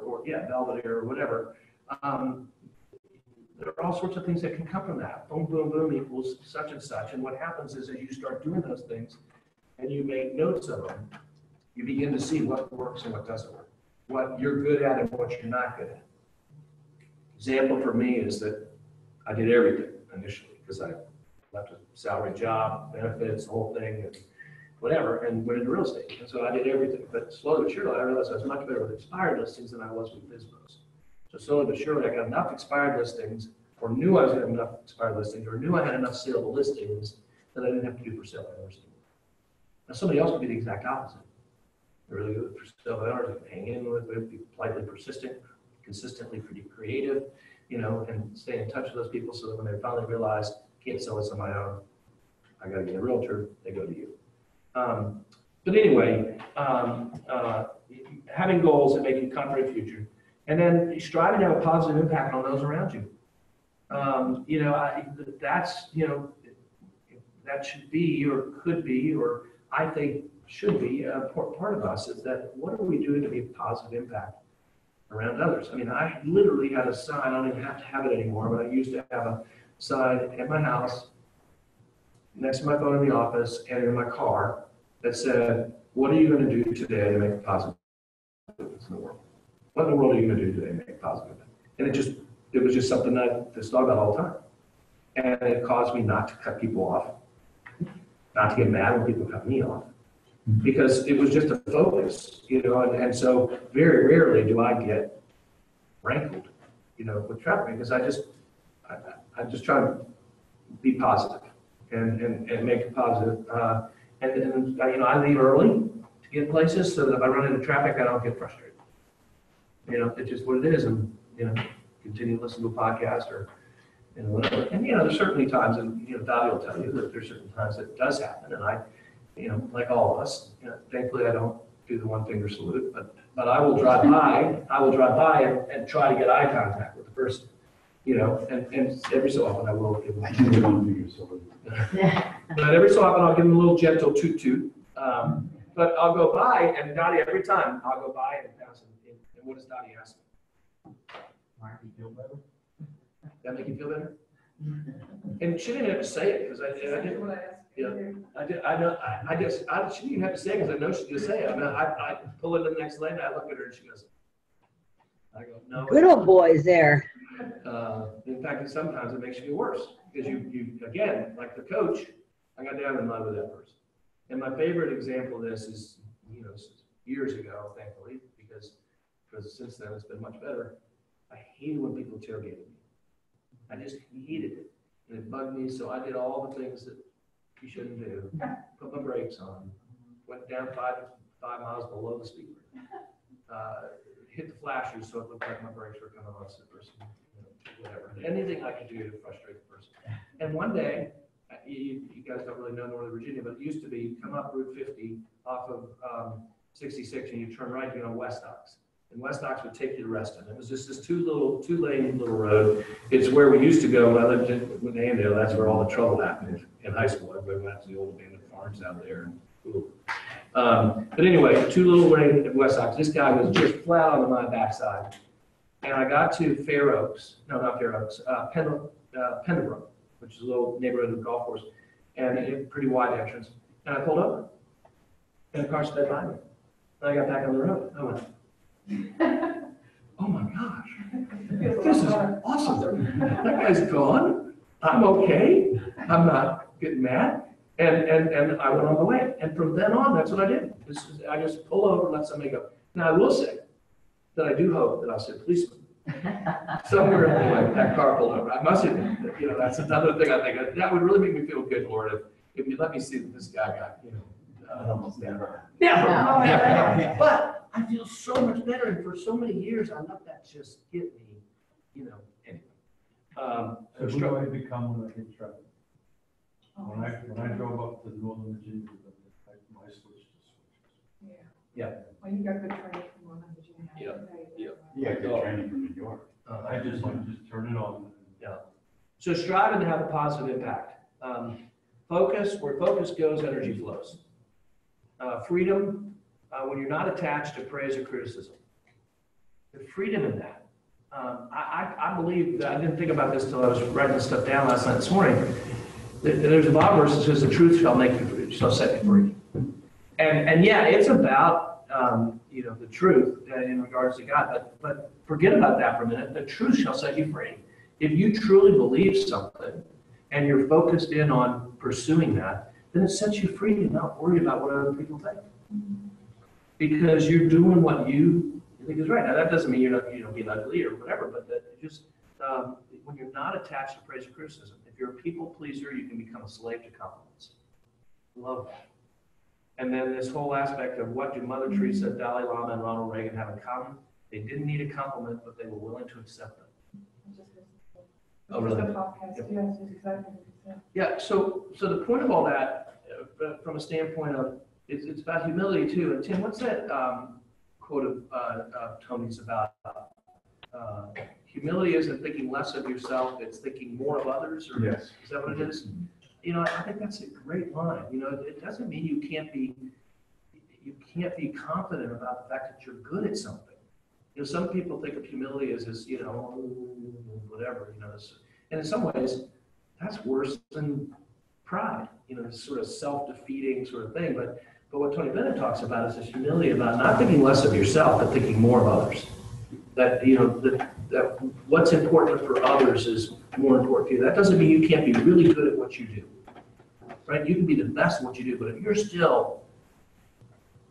Belvedere or whatever. There are all sorts of things that can come from that. Boom, boom, boom equals such and such. And what happens is, as you start doing those things and you make notes of them, you begin to see what works and what doesn't work, what you're good at and what you're not good at. Example for me is that I did everything initially because I left a salary job, benefits, the whole thing, and whatever, and went into real estate. And so I did everything. But slowly but surely, I realized I was much better with expired listings than I was with FSBOs. So slowly but surely, I got enough expired listings, or knew I was going to have enough expired listings, or knew I had enough saleable listings that I didn't have to do for sale by owners anymore. Now, somebody else could be the exact opposite. They're really good for sale by owners, they can hang in with it, be politely persistent, consistently pretty creative, and stay in touch with those people so that when they finally realize, can't sell this on my own, I got to get a realtor, they go to you. But anyway, having goals that make you confident future, and then striving to have a positive impact on those around you. That should be, or could be, or I think should be an important part of us, is that what are we doing to be a positive impact around others? I mean, I literally had a sign, I don't even have to have it anymore, but I used to have a sign at my house, next to my phone in the office, and in my car that said, what are you going to do today to make a positive difference in the world? What in the world are you going to do today to make a positive difference? And it was just something that I just thought about all the time. And it caused me not to cut people off, not to get mad when people cut me off, because it was just a focus, and so very rarely do I get rankled, with traffic, because I just try to be positive and make it positive. And I leave early to get places so that if I run into traffic, I don't get frustrated. It's just what it is, and continue to listen to a podcast or whatever. And there's certainly times, and Dottie will tell you that there's certain times that it does happen, and I, like all of us, thankfully I don't do the one finger salute, but I will drive by. And try to get eye contact with the person. And every so often I will give them. I can do one finger salute. But every so often I'll give them a little gentle toot toot. But I'll go by, and Dottie, every time I'll go by and pass him. And what does Dottie ask me? Mark, you feel better? That make you feel better? And she didn't have to say it because I didn't. Yeah, she didn't even have to say it because I know she'd just say it. I mean, I pull into the next lane, I look at her and she goes, I go, no. Good old boys there. In fact, sometimes it makes you feel worse because you again, like the coach, I got down in line with that person. And my favorite example of this is, years ago, thankfully, because since then it's been much better. I hated when people tailgated me. I just hated it. And it bugged me, so I did all the things that you shouldn't do. Put my brakes on, went down five miles below the speed limit. Hit the flashers so it looked like my brakes were coming on the person, whatever. Anything I could do to frustrate the person. And one day, you guys don't really know Northern Virginia, but it used to be come up Route 50 off of 66 and you turn right, you go to West Ox. And West Ox would take you to Reston. It was just this two-lane little road. It's where we used to go when I lived in Annandale. That's where all the trouble happened in high school. Everybody went to the old abandoned farms out there. But anyway, two little lanes at West Ox. This guy was just flat on my backside. And I got to Pendlebrook, which is a little neighborhood of the golf course, and a pretty wide entrance. And I pulled over. And the car sped by me. And I got back on the road. I went, oh my gosh, this is awesome. That guy's gone. I'm okay. I'm not getting mad. And I went on my way. And from then on, that's what I did. I just pull over and let somebody go. Now, I will say that I do hope that I'll see a policeman. Somewhere in the way, that car pulled over. I must admit, that's another thing I think. That would really make me feel good, Lord, if you let me see that this guy got, That almost never No. Never, never. But I feel so much better, and for so many years, I let that just get me, anyway. Um, So who do I become when I get traffic? When I drove up to Northern Virginia, my switch to switches. Yeah. Well, you got good training from Northern Virginia. I Yeah, can tell you that. yeah. You got good training from New York. I just turn it on. So striving to have a positive impact. Focus, where focus goes, energy flows. Freedom, when you're not attached to praise or criticism. The freedom in that. I believe that, I didn't think about this till I was writing this stuff down last night, this morning. There's a Bible verse that says the truth shall make you free, shall set you free. And yeah, it's about, the truth in regards to God, but forget about that for a minute. The truth shall set you free. If you truly believe something and you're focused in on pursuing that, then it sets you free to not worry about what other people think. Because you're doing what you think is right. Now, that doesn't mean you're not, being ugly or whatever, but that just, when you're not attached to praise or criticism, if you're a people pleaser, you can become a slave to compliments. Love that. And then this whole aspect of what do Mother Teresa, Dalai Lama, and Ronald Reagan have in common? They didn't need a compliment, but they were willing to accept them. Oh, really? Just a podcast, yes, it's exactly what you said. Yeah, so the point of all that, from a standpoint of, it's about humility too. And Tim, what's that quote of Tony's about? Humility isn't thinking less of yourself, it's thinking more of others, or Yes. is that what it is? I think that's a great line. It doesn't mean you can't be confident about the fact that you're good at something. Some people think of humility as this, whatever, and in some ways, that's worse than pride, this sort of self-defeating sort of thing. But what Tony Bennett talks about is this humility about not thinking less of yourself, but thinking more of others. That, that what's important for others is more important to you. That doesn't mean you can't be really good at what you do, right? You can be the best at what you do, but if you're still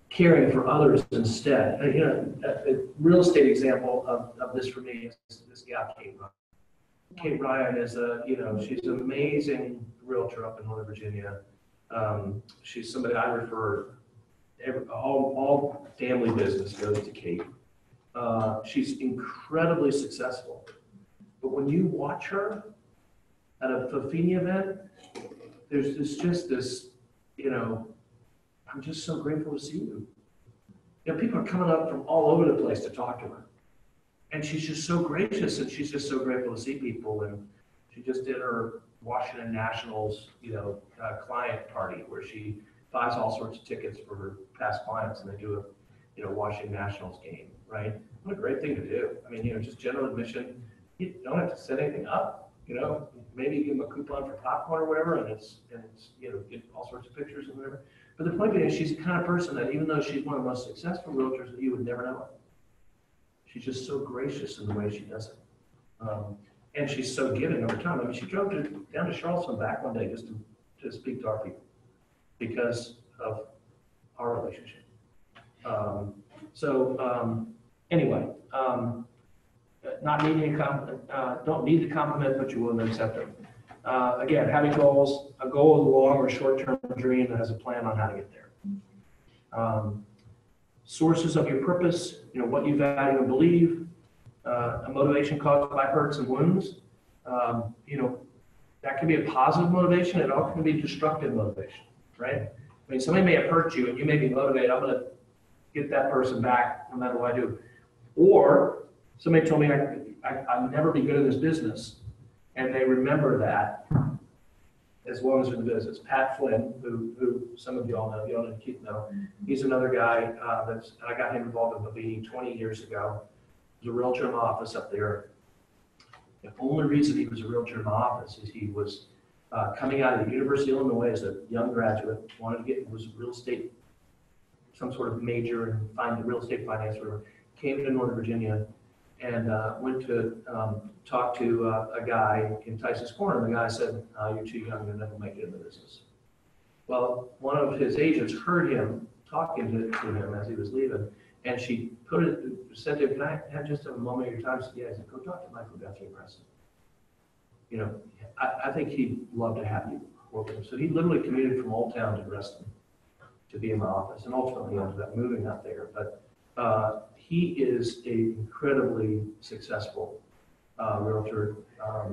caring for others instead. A real estate example of this for me is this gal, Kate Ryan. Kate Ryan is she's an amazing realtor up in Northern Virginia. She's somebody I refer, all family business goes to Kate. She's incredibly successful. But when you watch her at a Fafini event, there's just this, I'm just so grateful to see you. People are coming up from all over the place to talk to her. And she's just so gracious, and she's just so grateful to see people. And she just did her Washington Nationals, client party where she buys all sorts of tickets for her past clients, and they do a, Washington Nationals game, right? What a great thing to do. Just general admission. You don't have to set anything up, maybe give them a coupon for popcorn or whatever, and it's get all sorts of pictures and whatever. But the point being is she's the kind of person that even though she's one of the most successful realtors, you would never know it. She's just so gracious in the way she does it. And she's so giving over time. She drove down to Charleston back one day just to speak to our people because of our relationship. Anyway, not needing a compliment, don't need the compliment, but you're willing to accept it. Again, having goals, a goal is a long or short-term dream that has a plan on how to get there. Sources of your purpose, what you value and believe, a motivation caused by hurts and wounds. That can be a positive motivation. It also can be destructive motivation, right? Somebody may have hurt you and you may be motivated, I'm going to get that person back no matter what I do. Or somebody told me I'd never be good in this business, and they remember that as long as they're in the business. Pat Flynn, who some of you all know, Keith know, he's another guy I got him involved in Bavini 20 years ago. He was a realtor in my office up there. The only reason he was a realtor in my office is he was coming out of the University of Illinois as a young graduate, was real estate, some sort of major in real estate finance, whatever. Came to Northern Virginia and went to talk to a guy in Tyson's Corner. And the guy said, you're too young, you'll never make it in the business. Well, one of his agents heard him talking to him as he was leaving, and she said to him, can I have just a moment of your time? She said, yeah. He said, go talk to Michael Guthrie and Preston. I think he'd love to have you work with him. So he literally commuted from Old Town to Reston to be in my office, and ultimately ended up moving up there. But he is a incredibly successful realtor,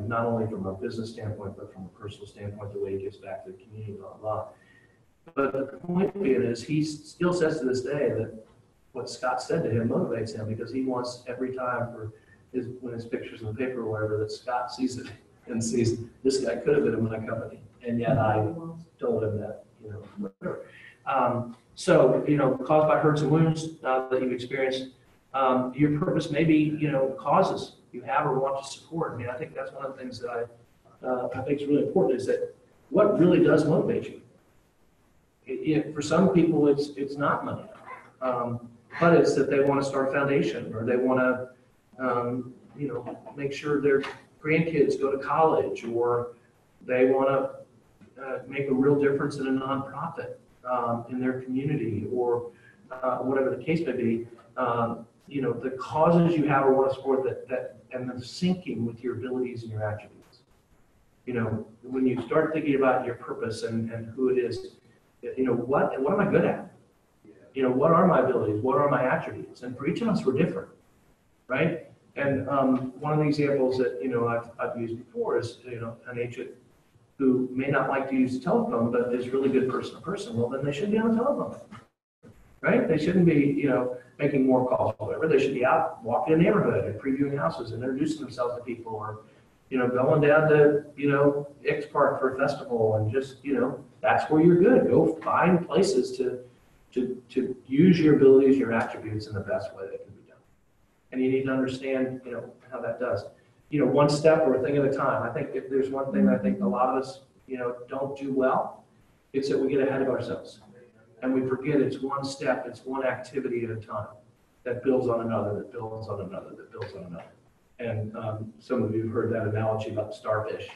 not only from a business standpoint, but from a personal standpoint, the way he gives back to the community, blah, blah. But the point being is, he still says to this day that what Scott said to him motivates him, because he wants every time for when his picture's in the paper or whatever, that Scott sees it and sees this guy could have been in my company, and yet I told him that, whatever. So, caused by hurts and wounds that you've experienced, your purpose may be, causes you have or want to support. I mean, I think that's one of the things that I think is really important, is that what really does motivate you. For some people, it's not money, but it's that they want to start a foundation, or they want to, make sure their grandkids go to college, or they want to make a real difference in a nonprofit in their community, or whatever the case may be. The causes you have or want to support that and then syncing with your abilities and your attributes. When you start thinking about your purpose and who it is, what am I good at? What are my abilities? What are my attributes? And for each of us, we're different, right? And one of the examples that, I've used before is, an agent who may not like to use the telephone, but is really good person to person. Well, then they should be on the telephone, right? They shouldn't be, making more calls or whatever. They should be out walking in the neighborhood and previewing houses and introducing themselves to people, or, going down to, X Park for a festival, and just, that's where you're good. Go find places to use your abilities, your attributes in the best way that can be done. And you need to understand, how that does. One step or a thing at a time. I think if there's one thing I think a lot of us, don't do well, it's that we get ahead of ourselves. And we forget it's one step, it's one activity at a time that builds on another, that builds on another, that builds on another. And some of you have heard that analogy about the starfish,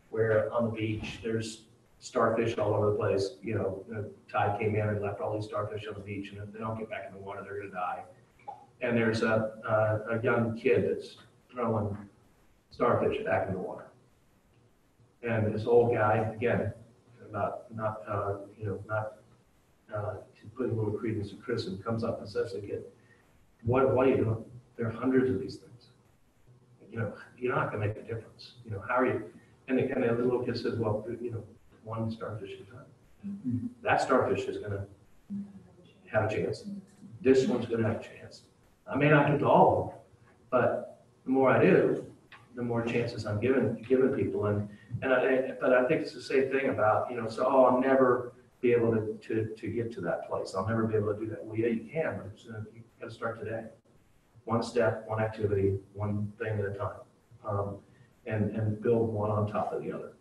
where on the beach, there's starfish all over the place. The tide came in and left all these starfish on the beach, and if they don't get back in the water, they're gonna die. And there's a young kid that's throwing starfish back in the water. And this old guy, again, not to put a little credence to criticism, comes up and says to the kid, what are you doing? There are hundreds of these things. You're not gonna make a difference. How are you? And the little kid says, well, one starfish at a time. That starfish is gonna have a chance. This one's gonna have a chance. I may not get to all of them, but the more I do, the more chances I'm giving people. But I think it's the same thing about, I'll never be able to get to that place. I'll never be able to do that. Well, yeah, you can, but you got to start today. One step, one activity, one thing at a time, and build one on top of the other.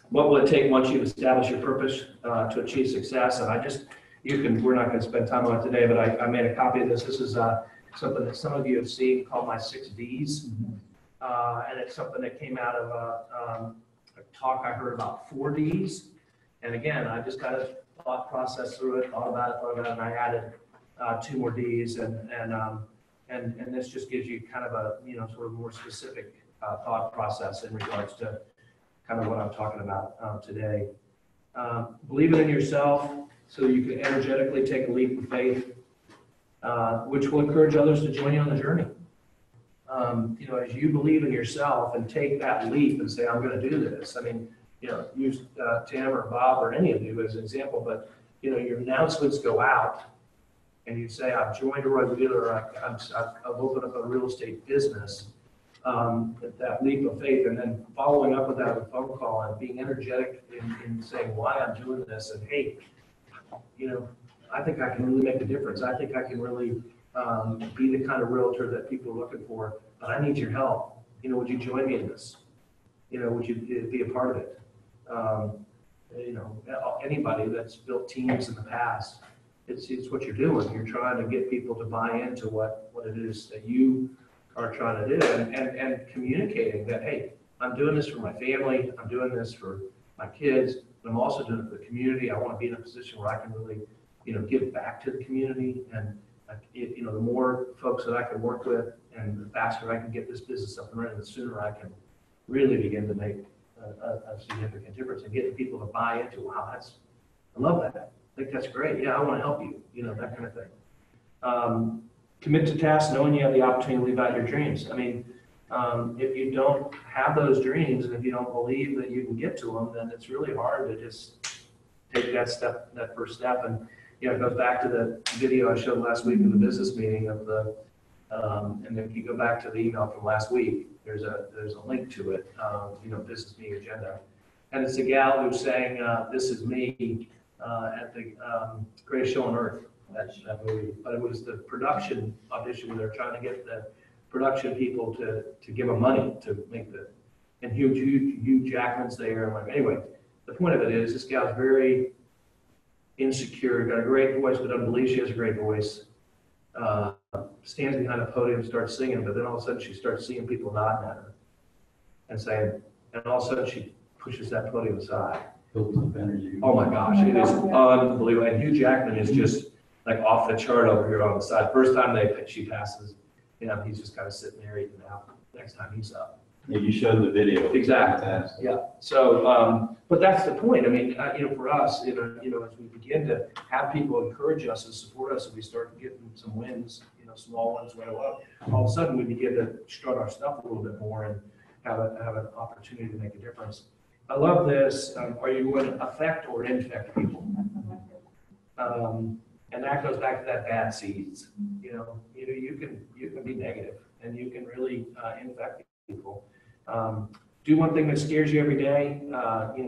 What will it take once you've established your purpose to achieve success? And we're not going to spend time on it today, but I made a copy of this. This is something that some of you have seen called my 6 Ds. And it's something that came out of a talk I heard about 4 Ds. And again, I just got a thought process through it, thought about it, and I added 2 more Ds. And this just gives you kind of a, sort of more specific thought process in regards to kind of what I'm talking about today. Believing in yourself so you can energetically take a leap of faith, which will encourage others to join you on the journey. As you believe in yourself and take that leap and say, I'm going to do this. I mean, use Tim or Bob or any of you as an example, but, your announcements go out and you say, I've joined a Roy Wheeler, I've opened up a real estate business, that leap of faith, and then following up with that with a phone call and being energetic in saying why I'm doing this. And hey, I think I can really make a difference. I think I can really be the kind of realtor that people are looking for, but I need your help. Would you join me in this? Would you be a part of it? Anybody that's built teams in the past, it's what you're doing. You're trying to get people to buy into what it is that you are trying to do, and communicating that, hey, I'm doing this for my family, I'm doing this for my kids, but I'm also doing it for the community. I want to be in a position where I can really, give back to the community, and the more folks that I can work with, and the faster I can get this business up and running, the sooner I can really begin to make a significant difference and getting people to buy into, wow, I love that. I think that's great. Yeah, I want to help you, that kind of thing. Commit to tasks knowing you have the opportunity to live out your dreams. I mean, if you don't have those dreams and if you don't believe that you can get to them, then it's really hard to just take that first step. And, it goes back to the video I showed last week in the business meeting of and if you go back to the email from last week, there's a link to it, business meeting agenda. And it's a gal who's saying, this is me at the Greatest Show on Earth, that movie. But it was the production audition where they're trying to get the production people to give them money to make and Hugh Jackman's there. Anyway, the point of it is this gal's very insecure, got a great voice, but doesn't believe she has a great voice. Stands behind a podium, starts singing, but then all of a sudden she starts seeing people nodding at her and saying, and all of a sudden she pushes that podium aside. Builds up energy. Oh my gosh, it is unbelievable. And Hugh Jackman is just like off the chart over here on the side. First time she passes, he's just kind of sitting there eating out. Next time he's up. Yeah, you showed the video. Exactly. Fantastic. Yeah. So, but that's the point. I mean, for us, as we begin to have people encourage us and support us, and we start getting some wins, small ones right away, all of a sudden we begin to strut our stuff a little bit more and have an opportunity to make a difference. I love this. Are you going to affect or infect people? And that goes back to that bad seeds. You can be negative and you can really infect people. Do one thing that scares you every day.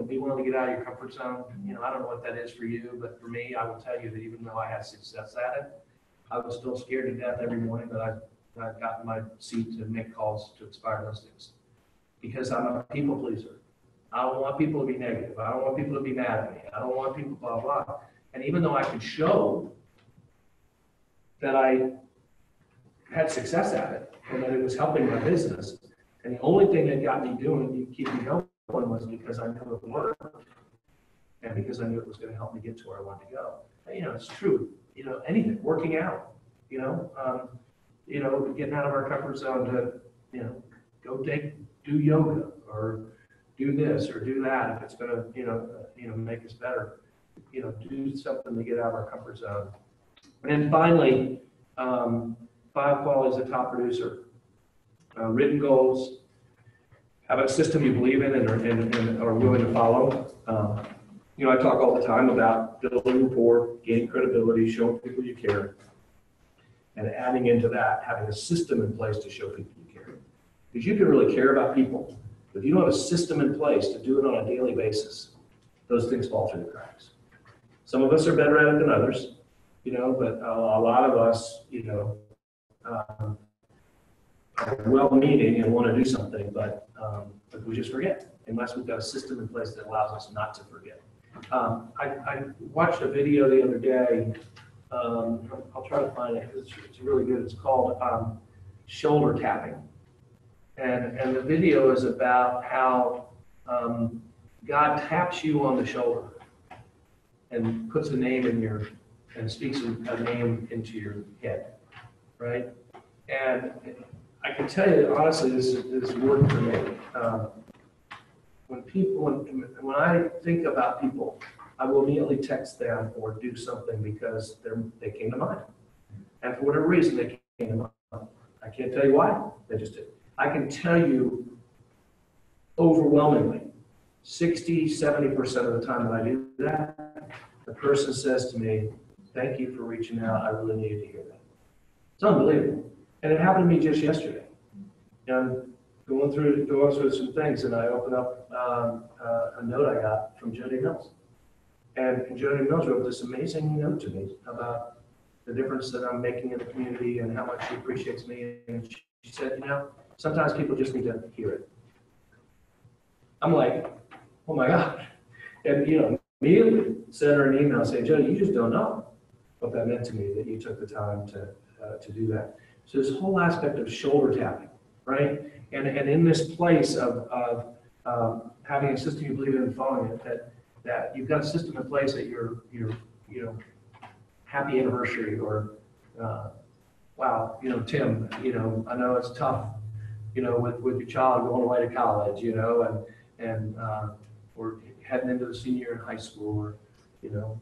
Be willing to get out of your comfort zone. I don't know what that is for you, but for me, I will tell you that even though I had success at it, I was still scared to death every morning that I got in my seat to make calls to expire listings because I'm a people pleaser. I don't want people to be negative. I don't want people to be mad at me. I don't want people blah, blah. And even though I could show that I had success at it and that it was helping my business, and the only thing that got me keep me going was because I knew it worked and because I knew it was going to help me get to where I wanted to go. And, it's true. Anything, working out, getting out of our comfort zone to, go do yoga or do this or do that if it's going to, make us better. Do something to get out of our comfort zone. And then finally, 5 qualities of a top producer. Written goals, have a system you believe in and are willing to follow. I talk all the time about building rapport, gaining credibility, showing people you care, and adding into that, having a system in place to show people you care. Because you can really care about people, but if you don't have a system in place to do it on a daily basis, those things fall through the cracks. Some of us are better at it than others, but a lot of us, are well-meaning and want to do something, but we just forget unless we've got a system in place that allows us not to forget. I watched a video the other day. I'll try to find it. It's really good. It's called shoulder tapping, and the video is about how God taps you on the shoulder and puts a name and speaks a name into your head, right? And I can tell you, honestly, this worked for me. When I think about people, I will immediately text them or do something because they came to mind. And for whatever reason, they came to mind. I can't tell you why, they just did. I can tell you overwhelmingly, 60, 70% of the time that I do that, the person says to me, thank you for reaching out, I really needed to hear that. It's unbelievable. And it happened to me just yesterday. Going through some things, and I opened up a note I got from Jody Mills. And Jody Mills wrote this amazing note to me about the difference that I'm making in the community and how much she appreciates me. And she said, sometimes people just need to hear it. I'm like, oh my God. And, immediately sent her an email saying, Jody, you just don't know what that meant to me, that you took the time to do that. So this whole aspect of shoulder tapping, right? And in this place of having a system you believe in and following it, that you've got a system in place that your happy anniversary or wow, Tim, I know it's tough, with your child going away to college, and we're heading into the senior year in high school, You know,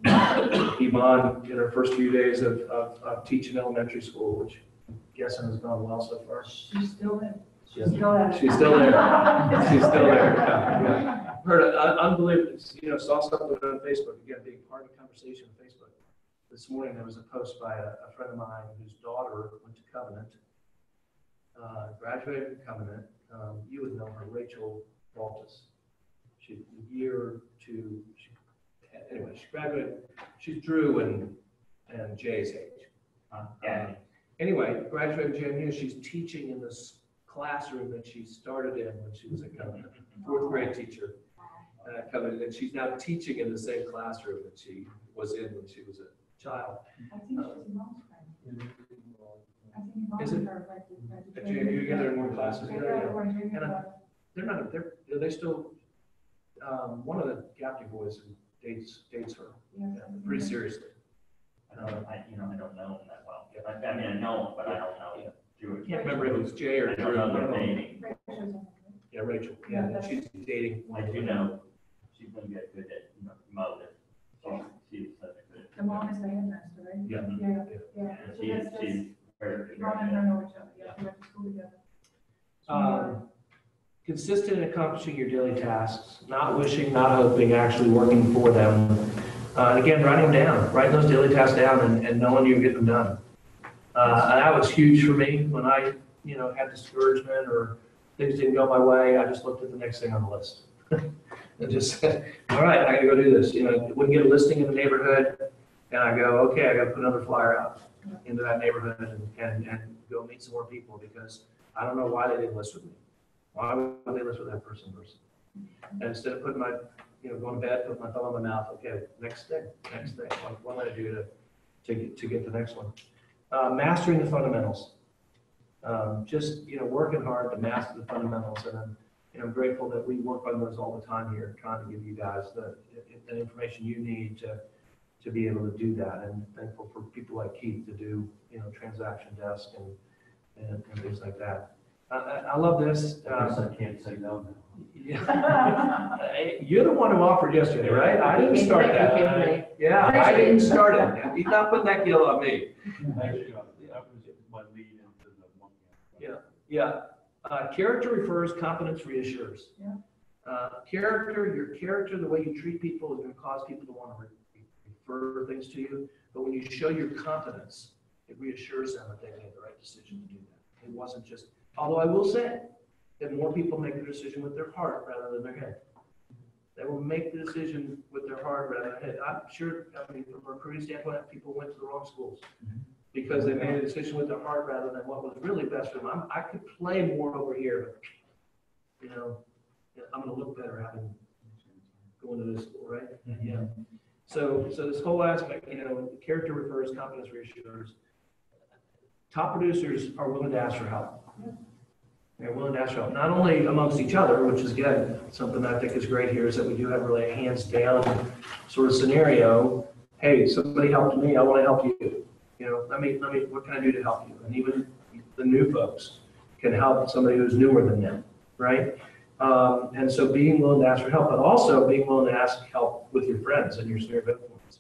Yvonne, in her first few days of teaching elementary school, which I'm guessing has gone well so far. She's still there. Yeah. She's still there. She's still there. She's still there. Yeah. Heard unbelievable, you know, saw something on Facebook, again, being part of the conversation on Facebook. This morning, there was a post by a friend of mine whose daughter went to Covenant, graduated from Covenant. You would know her, Rachel Baltus. She, a year or two, anyway, she graduated. She's Drew and Jay's age. Anyway, graduated JMU. She's teaching in this classroom that she started in when she was a Covenant, fourth grade teacher. Covenant, and she's now teaching in the same classroom that she was in when she was a child. I think she's a mom's friend. I think Yvonne Is it? and her went to At JMU together in more classes Yeah, together. we're doing And, it. They're not, they still, one of the Gaffney boys dates her, Yeah. pretty seriously. I don't know him that well. I mean, I know him, but I don't know Jewish. I can't remember if it was Jay or I Drew. don't know one their of them. dating. Yeah, Rachel, yeah, and she's dating. I do know she's gonna get good at, motive. She's such a good. The mom is the headmaster, right? Yeah. Yeah, yeah. And So she's, that's, she's very, Yvonne and very her good. know each other, yeah, they went to school together. Consistent in accomplishing your daily tasks, not wishing, not hoping, actually working for them. And again, writing them down, writing those daily tasks down and knowing you're getting them done. And that was huge for me when I, had discouragement or things didn't go my way. I just looked at the next thing on the list. And just said, all right, I gotta go do this. Wouldn't get a listing in the neighborhood. And I go, okay, I gotta put another flyer out into that neighborhood and go meet some more people because I don't know why they didn't list with me. Why would they list with that person first? And instead of putting my, going to bed, put my thumb on my mouth, okay, next thing. What am I gonna do to get the next one? Mastering the fundamentals. Just, working hard to master the fundamentals. And I'm grateful that we work on those all the time here, trying to give you guys the information you need to be able to do that. And thankful for people like Keith to do, transaction desk and things like that. I love this. I guess I can't say no now. Yeah. You're the one who offered yesterday, right? I didn't start that. Yeah, I Appreciate didn't it. start it. He's not putting that guilt on me. Actually, that was my lead into the one. Yeah. Character refers, competence reassures. Yeah. Your character, the way you treat people is going to cause people to want to refer things to you. But when you show your competence, it reassures them that they made the right decision to do that. It wasn't just, although I will say that more people make the decision with their heart rather than their head. They will make the decision with their heart rather than their head. I'm sure, from a recruiting standpoint, people went to the wrong schools because they made a decision with their heart rather than what was really best for them. I could play more over here, but, I'm going to look better having going to this school, right? Yeah. So this whole aspect, character refers, competence reassures. Top producers are willing to ask for help. They're willing to ask for help, not only amongst each other, which is again something that I think is great here, is that we do have really a hands down sort of scenario. Hey, somebody helped me, I want to help you. What can I do to help you? And even the new folks can help somebody who's newer than them, right? And so being willing to ask for help, but also being willing to ask help with your friends and your sphere of influence.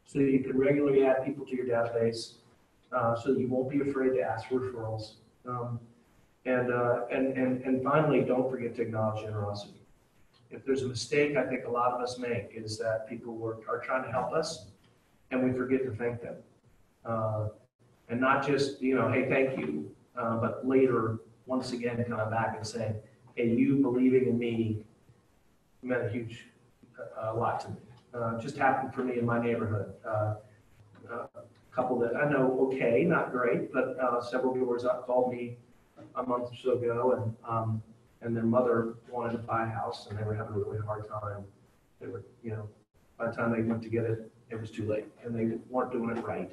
So you can regularly add people to your database so that you won't be afraid to ask for referrals. And finally, don't forget to acknowledge generosity. If there's a mistake I think a lot of us make is that people are trying to help us and we forget to thank them. And not just, hey, thank you, but later, once again, coming back and saying, hey, you believing in me meant a huge lot to me. Just happened for me in my neighborhood. A couple that I know, okay, not great, but several doors up called me a month or so ago, and their mother wanted to buy a house, and they were having a really hard time. They were, by the time they went to get it, it was too late, and they weren't doing it right.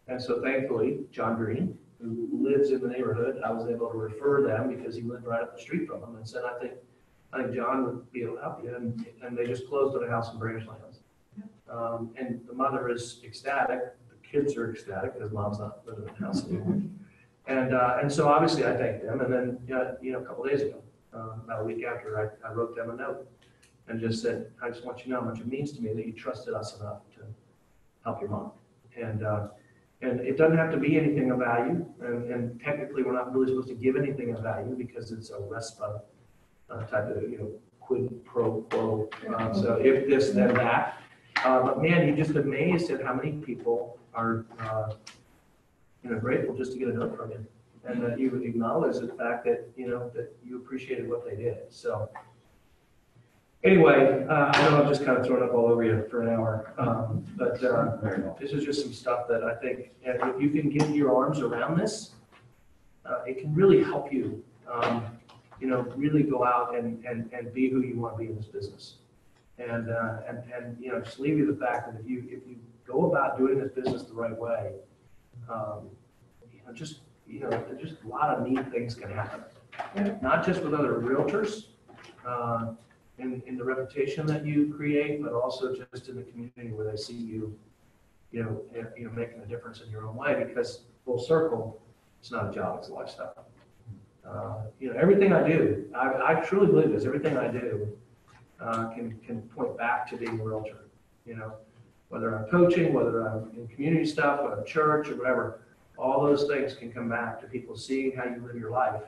And so thankfully, John Green, who lives in the neighborhood, I was able to refer them because he lived right up the street from them, and said, I think John would be able to help you, and they just closed on a house in Branchlands. And the mother is ecstatic, the kids are ecstatic because mom's not living in the house anymore. And so obviously I thanked them, and then a couple days ago, about a week after, I wrote them a note and just said, I just want you to know how much it means to me that you trusted us enough to help your mom. And it doesn't have to be anything of value, and technically, we're not really supposed to give anything of value because it's a RESPA type of, quid pro quo. So if this, then that. But man, you're just amazed at how many people are, grateful just to get a note from you, and that you acknowledge the fact that, that you appreciated what they did. So anyway, I know I've just kind of thrown up all over you for an hour, but this is just some stuff that I think, if you can get your arms around this, it can really help you, really go out and be who you want to be in this business. And just leave you the fact that if you go about doing this business the right way, just a lot of neat things can happen. Not just with other realtors, in the reputation that you create, but also just in the community where they see you, making a difference in your own way, because full circle, it's not a job, it's a lifestyle. Everything I do, I truly believe this, everything I do can point back to being a realtor. Whether I'm coaching, whether I'm in community stuff, whether I'm church or whatever, all those things can come back to people seeing how you live your life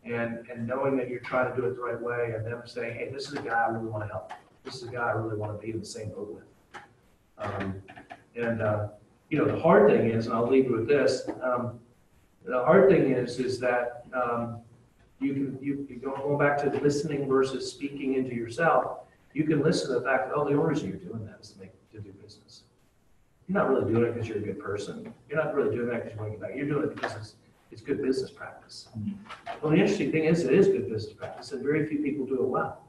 and knowing that you're trying to do it the right way, and them saying, hey, this is a guy I really want to help. This is a guy I really want to be in the same boat with. The hard thing is, and I'll leave you with this, the hard thing is that you go back to listening versus speaking into yourself. You can listen to the fact that, the only reason you're doing that is to do business. You're not really doing it because you're a good person. You're not really doing that because you want to get back. You're doing it because it's good business practice. Well, the interesting thing is, it is good business practice, and very few people do it well.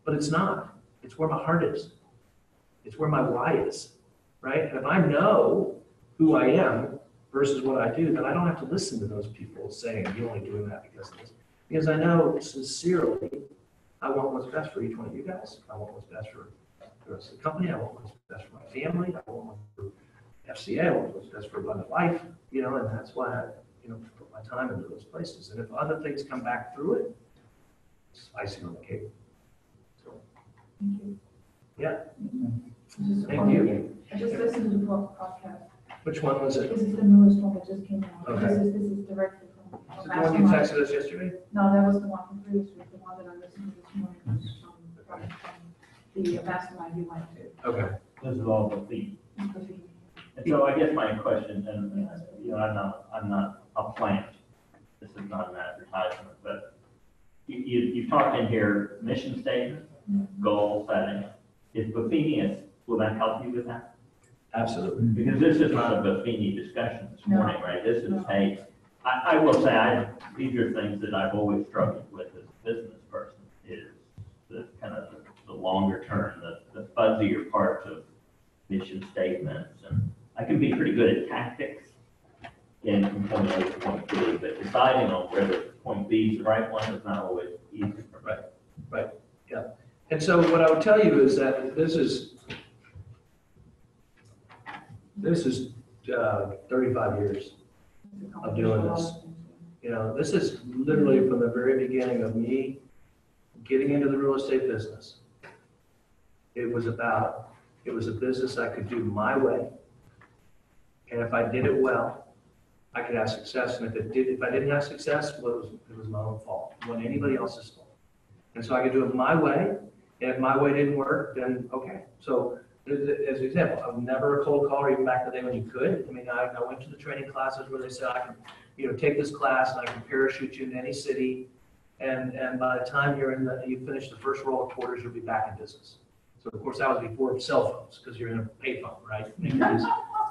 But it's not. It's where my heart is. It's where my why is, right? And if I know who I am versus what I do, then I don't have to listen to those people saying, you're only doing that because of this. Because I know sincerely, I want what's best for each one of you guys. I want what's best for the rest of the company. I want what's best for my family. I want what's for FCA. I want what's best for Abundant Life. And that's why I, put my time into those places. And if other things come back through it, it's icing on the cake. So, Thank you. yeah. Just Thank you. I just listened to the podcast. Which one was it? This is the newest one that just came out. Okay. This is directly from. Is it the one you texted us yesterday? No, that was the one from previous week. The one that I listened to this morning was from the mastermind you went to. Okay. This is all the fee. And so I guess my question, and I'm not a plant. This is not an advertisement, but you've talked in here, mission statement, goal setting. Is Buffini, will that help you with that? Absolutely. Because this is not a Buffini discussion this morning, right? This is, hey, I will say, these are things that I've always struggled with as a business person, is the kind of the longer term, the fuzzier parts of mission statements. And I can be pretty good at tactics in from point A to point B, but deciding on whether point B is the right one is not always easy for me. Right, yeah. And so what I would tell you is that this is 35 years of doing this. This is literally from the very beginning of me getting into the real estate business. It was a business I could do my way. And if I did it well, I could have success. And if I didn't have success, well, it was my own fault. It wasn't anybody else's fault. And so I could do it my way. And if my way didn't work, then okay. So as an example, I was never a cold caller, even back in the day when you could. I mean, I went to the training classes where they said I can, take this class and I can parachute you into any city. And by the time you finish the first roll of quarters, you'll be back in business. So of course that was before cell phones, because you're in a payphone, right?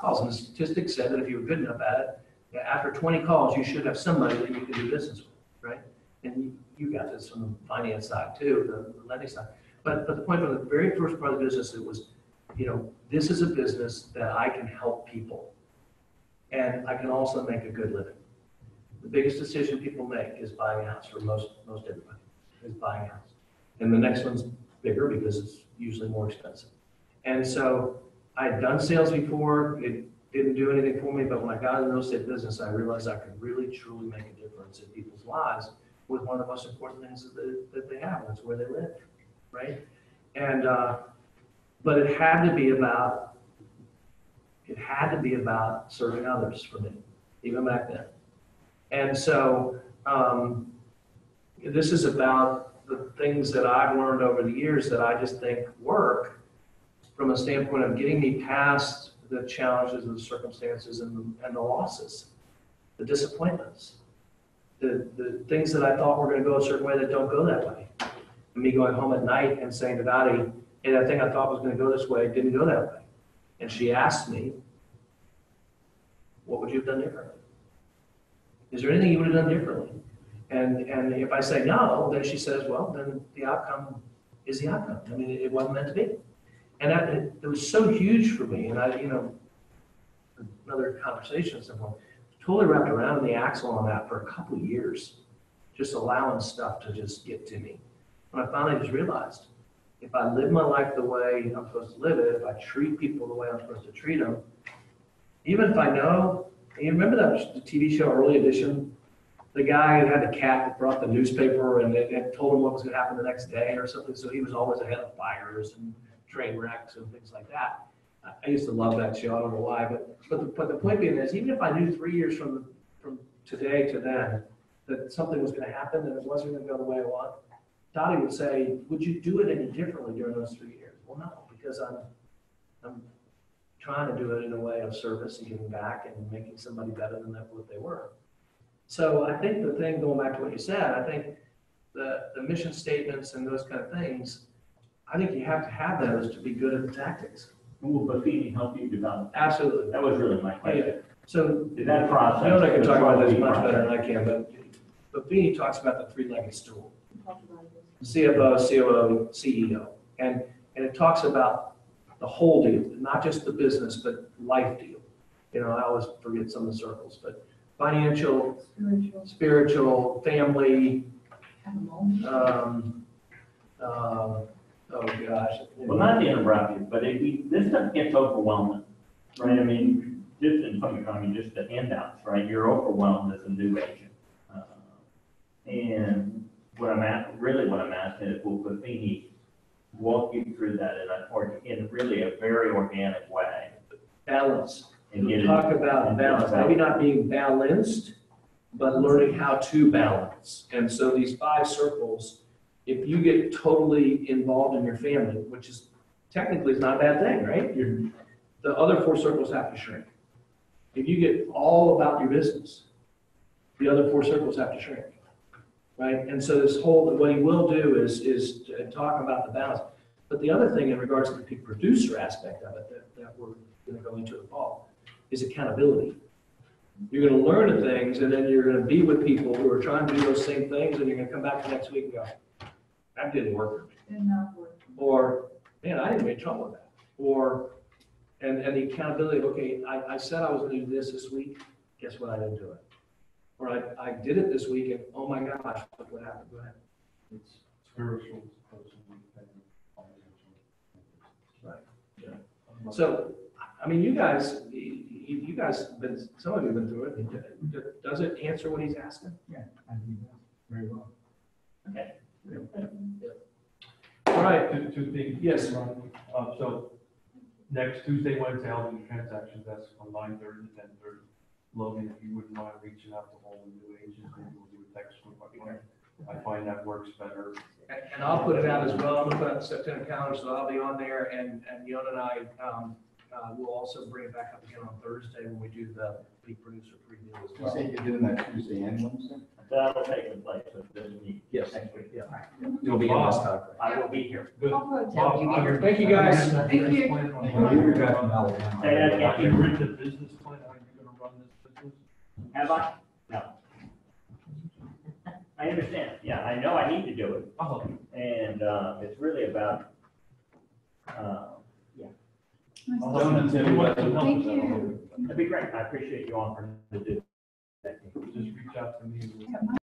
Calls, and the statistics said that if you were good enough at it, after 20 calls, you should have somebody that you can do business with, right? And you got this from the finance side too, the lending side. But the point of the very first part of the business, it was, this is a business that I can help people, and I can also make a good living. The biggest decision people make is buying a house, for most everybody, is buying a house. And the next one's bigger because it's usually more expensive. And so I had done sales before. It didn't do anything for me, but when I got in the real estate business, I realized I could really, truly make a difference in people's lives with one of the most important things that they have, and that's where they live, right? And, but it had to be about serving others for me, even back then. And so, this is about the things that I've learned over the years that I just think work from a standpoint of getting me past the challenges of the circumstances and the losses, the disappointments, the things that I thought were going to go a certain way that don't go that way. And me going home at night and saying to Dottie, hey, that thing I thought was going to go this way didn't go that way. And she asked me, what would you have done differently? Is there anything you would have done differently? And if I say no, then she says, well, then the outcome is the outcome. I mean, it wasn't meant to be. And it was so huge for me. And I, another conversation at some point, totally wrapped around in the axle on that for a couple of years, just allowing stuff to just get to me. And I finally just realized, if I live my life the way I'm supposed to live it, if I treat people the way I'm supposed to treat them, even if I know, you remember that the TV show Early Edition? The guy who had the cat that brought the newspaper and it told him what was going to happen the next day or something, so he was always ahead of fires and train wrecks and things like that. I used to love that show, I don't know why, but the point being is, even if I knew 3 years from today to then that something was going to happen and it wasn't going to go the way I want, Dottie would say, would you do it any differently during those 3 years? Well, no, because I'm trying to do it in a way of service and giving back and making somebody better than what they were. So I think the thing, going back to what you said, I think the mission statements and those kind of things, I think you have to have those to be good at the tactics. Will Buffini help you develop? Absolutely. That was really my question. Yeah. So Did that process? I know I can talk about this much process. better than I can, but Buffini talks about the three-legged stool. CFO, COO, CEO. And it talks about the whole deal, not just the business, but life deal. I always forget some of the circles, but financial, spiritual, family, oh gosh. Well, not to interrupt you, but this stuff gets overwhelming, right? I mean, just in some economy, just the handouts, right? You're overwhelmed as a new agent. And what I'm asking is, will Buffini walk you through that in really a very organic way? Balance. And We'll talk about balance, maybe not being balanced, but learning how to balance. And so these 5 circles, if you get totally involved in your family, which is technically is not a bad thing, right? The other 4 circles have to shrink. If you get all about your business, the other 4 circles have to shrink, right? And so what he will do is talk about the balance. But the other thing in regards to the peak producer aspect of it that we're going to go into in the fall is accountability. You're going to learn the things, and then you're going to be with people who are trying to do those same things, and you're going to come back the next week and go, that didn't work. Or, man, I didn't make trouble with that. Or, and the accountability, okay, I said I was going to do this week, guess what, I didn't do it. Or I did it this week, and oh my gosh, look what happened, go ahead. It's spiritual, personal, and financial. Right, yeah. So, I mean, you guys been, some of you have been through it. Does it answer what he's asking? Yeah, I think that's very well. Okay. All right. Two things. Yes. So next Tuesday, Wednesday, I'll do the transactions. That's from 9:30 to 10:30. Logan, if you wouldn't mind reaching out to all the new agents, maybe we'll do a text group. I find that works better. And I'll put it out as well. I'm gonna put out the September calendar, so I'll be on there. And Yona and I will also bring it back up again on Thursday when we do the peak producer preview as You well. say you're doing that Tuesday and Wednesday? That'll take the place of this meeting. Yes. Next week. Yeah. You'll be in this time. I will be here. Good. Thank you. Thank you, guys. Thank you. You're back from Alabama. Say that again. Have you written a business plan? How are you gonna run this business? Have I? No. I understand. Yeah, I know I need to do it. I'll help you. And it's really about, I'll help you. Thank you. that'd be great. I appreciate you offering to do that. Just reach out to me.